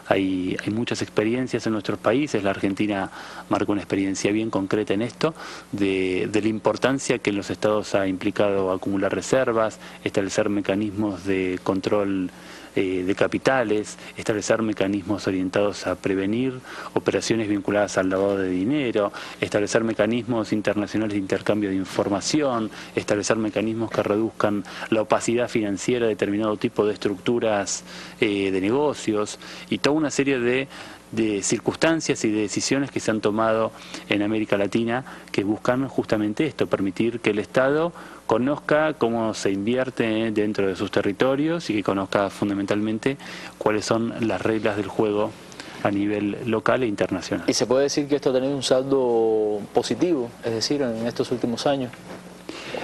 Hay muchas experiencias en nuestros países. La Argentina marca una experiencia bien concreta en esto, de la importancia que en los estados ha implicado acumular reservas, establecer mecanismos de control de capitales, establecer mecanismos orientados a prevenir operaciones vinculadas al lavado de dinero, establecer mecanismos internacionales de intercambio de información, establecer mecanismos que reduzcan la opacidad financiera de determinado tipo de estructuras de negocios y toda una serie de circunstancias y de decisiones que se han tomado en América Latina que buscan justamente esto, permitir que el Estado conozca cómo se invierte dentro de sus territorios y que conozca fundamentalmente cuáles son las reglas del juego a nivel local e internacional. ¿Y se puede decir que esto ha tenido un saldo positivo, es decir, en estos últimos años?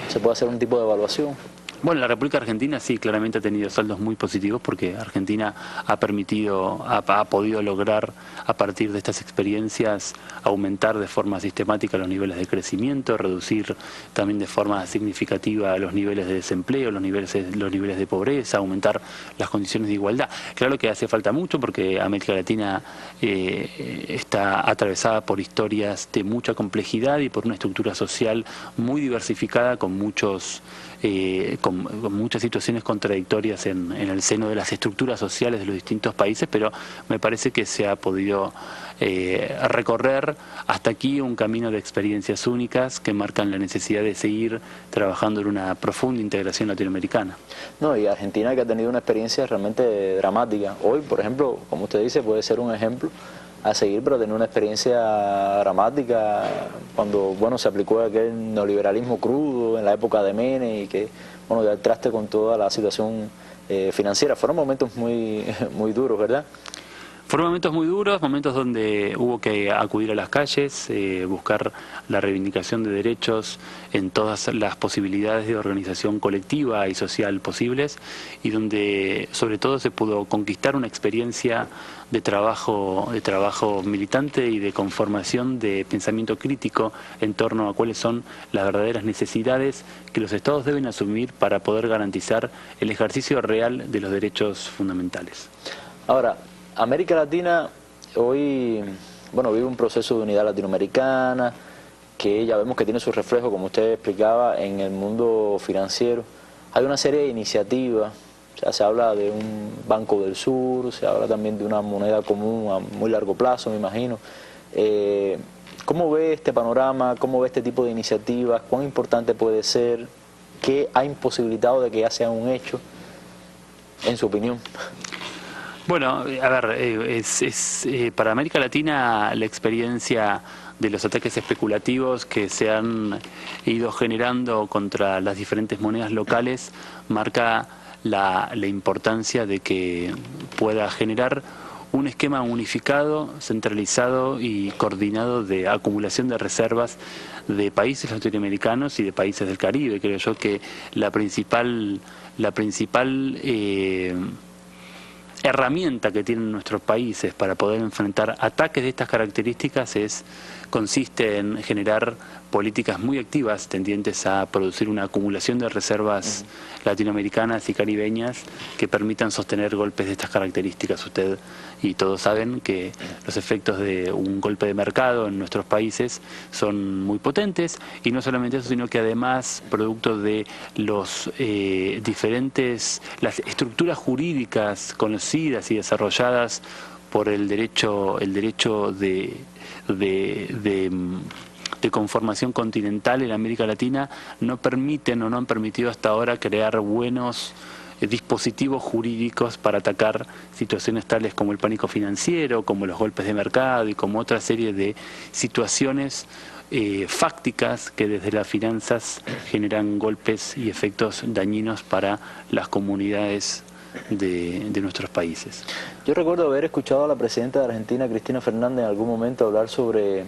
¿Se puede hacer un tipo de evaluación? Bueno, la República Argentina sí, claramente ha tenido saldos muy positivos porque Argentina ha podido lograr a partir de estas experiencias aumentar de forma sistemática los niveles de crecimiento, reducir también de forma significativa los niveles de desempleo, los niveles de pobreza, aumentar las condiciones de igualdad. Claro que hace falta mucho porque América Latina está atravesada por historias de mucha complejidad y por una estructura social muy diversificada con muchas situaciones contradictorias en el seno de las estructuras sociales de los distintos países, pero me parece que se ha podido recorrer hasta aquí un camino de experiencias únicas que marcan la necesidad de seguir trabajando en una profunda integración latinoamericana. No, y Argentina, que ha tenido una experiencia realmente dramática. Hoy, por ejemplo, como usted dice, puede ser un ejemplo a seguir, pero tener una experiencia dramática cuando se aplicó aquel neoliberalismo crudo en la época de Menem y que dio al traste con toda la situación financiera. Fueron momentos muy duros, ¿verdad? Fueron momentos muy duros, momentos donde hubo que acudir a las calles, buscar la reivindicación de derechos en todas las posibilidades de organización colectiva y social posibles, y donde sobre todo se pudo conquistar una experiencia de trabajo militante y de conformación de pensamiento crítico en torno a cuáles son las verdaderas necesidades que los estados deben asumir para poder garantizar el ejercicio real de los derechos fundamentales. Ahora, América Latina hoy vive un proceso de unidad latinoamericana que ya vemos que tiene su reflejo, como usted explicaba, en el mundo financiero. Hay una serie de iniciativas, se habla de un Banco del Sur, se habla también de una moneda común a muy largo plazo, me imagino. ¿Cómo ve este panorama? ¿Cómo ve este tipo de iniciativas? ¿Cuán importante puede ser? ¿Qué ha imposibilitado de que ya sea un hecho, en su opinión? Bueno, a ver, para América Latina la experiencia de los ataques especulativos que se han ido generando contra las diferentes monedas locales marca la importancia de que pueda generar un esquema unificado, centralizado y coordinado de acumulación de reservas de países latinoamericanos y de países del Caribe. Creo yo que la principal herramienta que tienen nuestros países para poder enfrentar ataques de estas características consiste en generar políticas muy activas tendientes a producir una acumulación de reservas latinoamericanas y caribeñas que permitan sostener golpes de estas características. Usted y todos saben que los efectos de un golpe de mercado en nuestros países son muy potentes, y no solamente eso, sino que además, producto de las estructuras jurídicas conocidas y desarrolladas por el derecho de conformación continental en América Latina, no permiten o no han permitido hasta ahora crear buenos dispositivos jurídicos para atacar situaciones tales como el pánico financiero, como los golpes de mercado y como otra serie de situaciones fácticas que desde las finanzas generan golpes y efectos dañinos para las comunidades de nuestros países. Yo recuerdo haber escuchado a la presidenta de Argentina, Cristina Fernández, en algún momento hablar sobre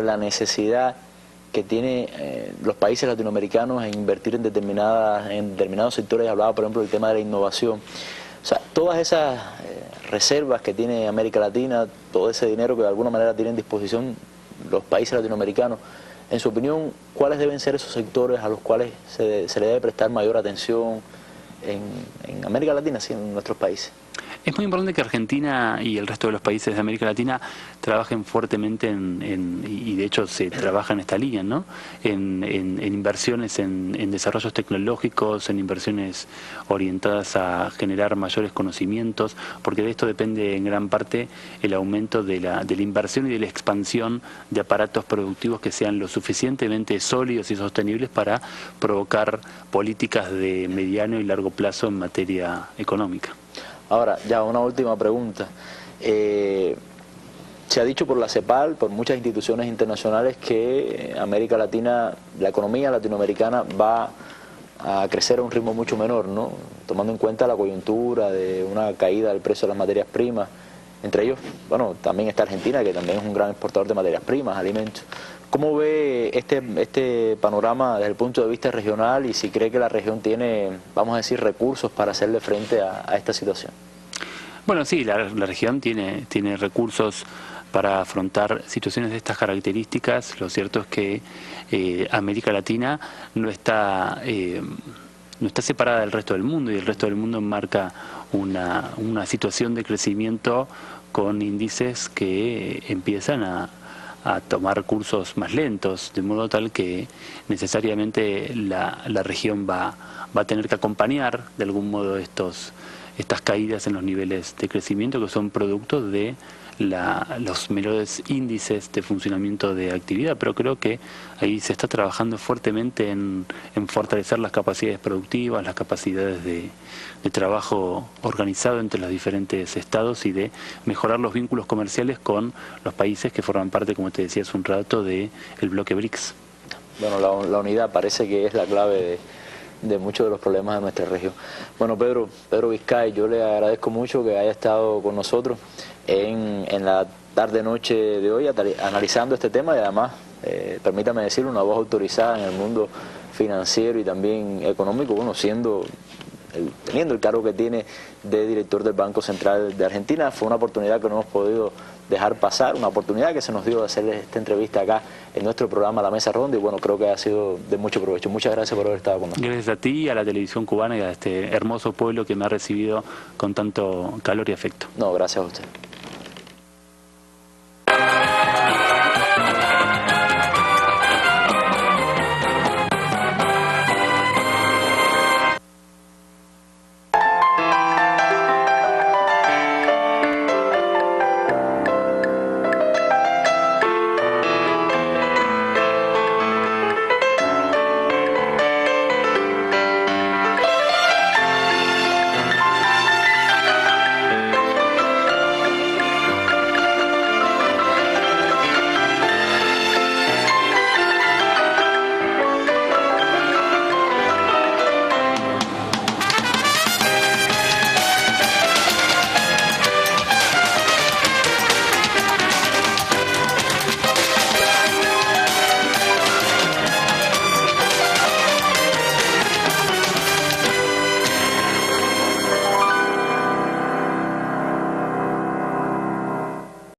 la necesidad que tiene los países latinoamericanos en invertir en determinados sectores. Hablaba, por ejemplo, del tema de la innovación. O sea, todas esas reservas que tiene América Latina, todo ese dinero que de alguna manera tienen a disposición los países latinoamericanos, en su opinión, ¿cuáles deben ser esos sectores a los cuales se le debe prestar mayor atención en América Latina, sí, en nuestros países? Es muy importante que Argentina y el resto de los países de América Latina trabajen fuertemente y de hecho se trabaja en esta línea, ¿no? En inversiones en desarrollos tecnológicos, en inversiones orientadas a generar mayores conocimientos, porque de esto depende en gran parte el aumento de la inversión y de la expansión de aparatos productivos que sean lo suficientemente sólidos y sostenibles para provocar políticas de mediano y largo plazo en materia económica. Ahora, ya una última pregunta. Se ha dicho por la CEPAL, por muchas instituciones internacionales, que América Latina, la economía latinoamericana va a crecer a un ritmo mucho menor, ¿no? Tomando en cuenta la coyuntura de una caída del precio de las materias primas. Entre ellos, bueno, también está Argentina, que también es un gran exportador de materias primas, alimentos. ¿Cómo ve este panorama desde el punto de vista regional, y si cree que la región tiene, vamos a decir, recursos para hacerle frente a esta situación? Bueno, sí, la región tiene recursos para afrontar situaciones de estas características. Lo cierto es que América Latina no está separada del resto del mundo, y el resto del mundo marca una situación de crecimiento con índices que empiezan a tomar cursos más lentos, de modo tal que necesariamente la región va a tener que acompañar de algún modo estas caídas en los niveles de crecimiento, que son productos de los menores índices de funcionamiento de actividad. Pero creo que ahí se está trabajando fuertemente en fortalecer las capacidades productivas, las capacidades de trabajo organizado entre los diferentes estados, y de mejorar los vínculos comerciales con los países que forman parte, como te decía hace un rato, del bloque BRICS. Bueno, la unidad parece que es la clave de muchos de los problemas de nuestra región. Bueno, Pedro Vizcay, yo le agradezco mucho que haya estado con nosotros en la tarde-noche de hoy analizando este tema, y además, permítame decirlo, una voz autorizada en el mundo financiero y también económico, bueno, teniendo el cargo que tiene de director del Banco Central de Argentina. Fue una oportunidad que no hemos podido dejar pasar, una oportunidad que se nos dio de hacer esta entrevista acá en nuestro programa La Mesa Ronda, y bueno, creo que ha sido de mucho provecho. Muchas gracias por haber estado con nosotros. Gracias a ti, a la televisión cubana y a este hermoso pueblo que me ha recibido con tanto calor y afecto. No, gracias a usted.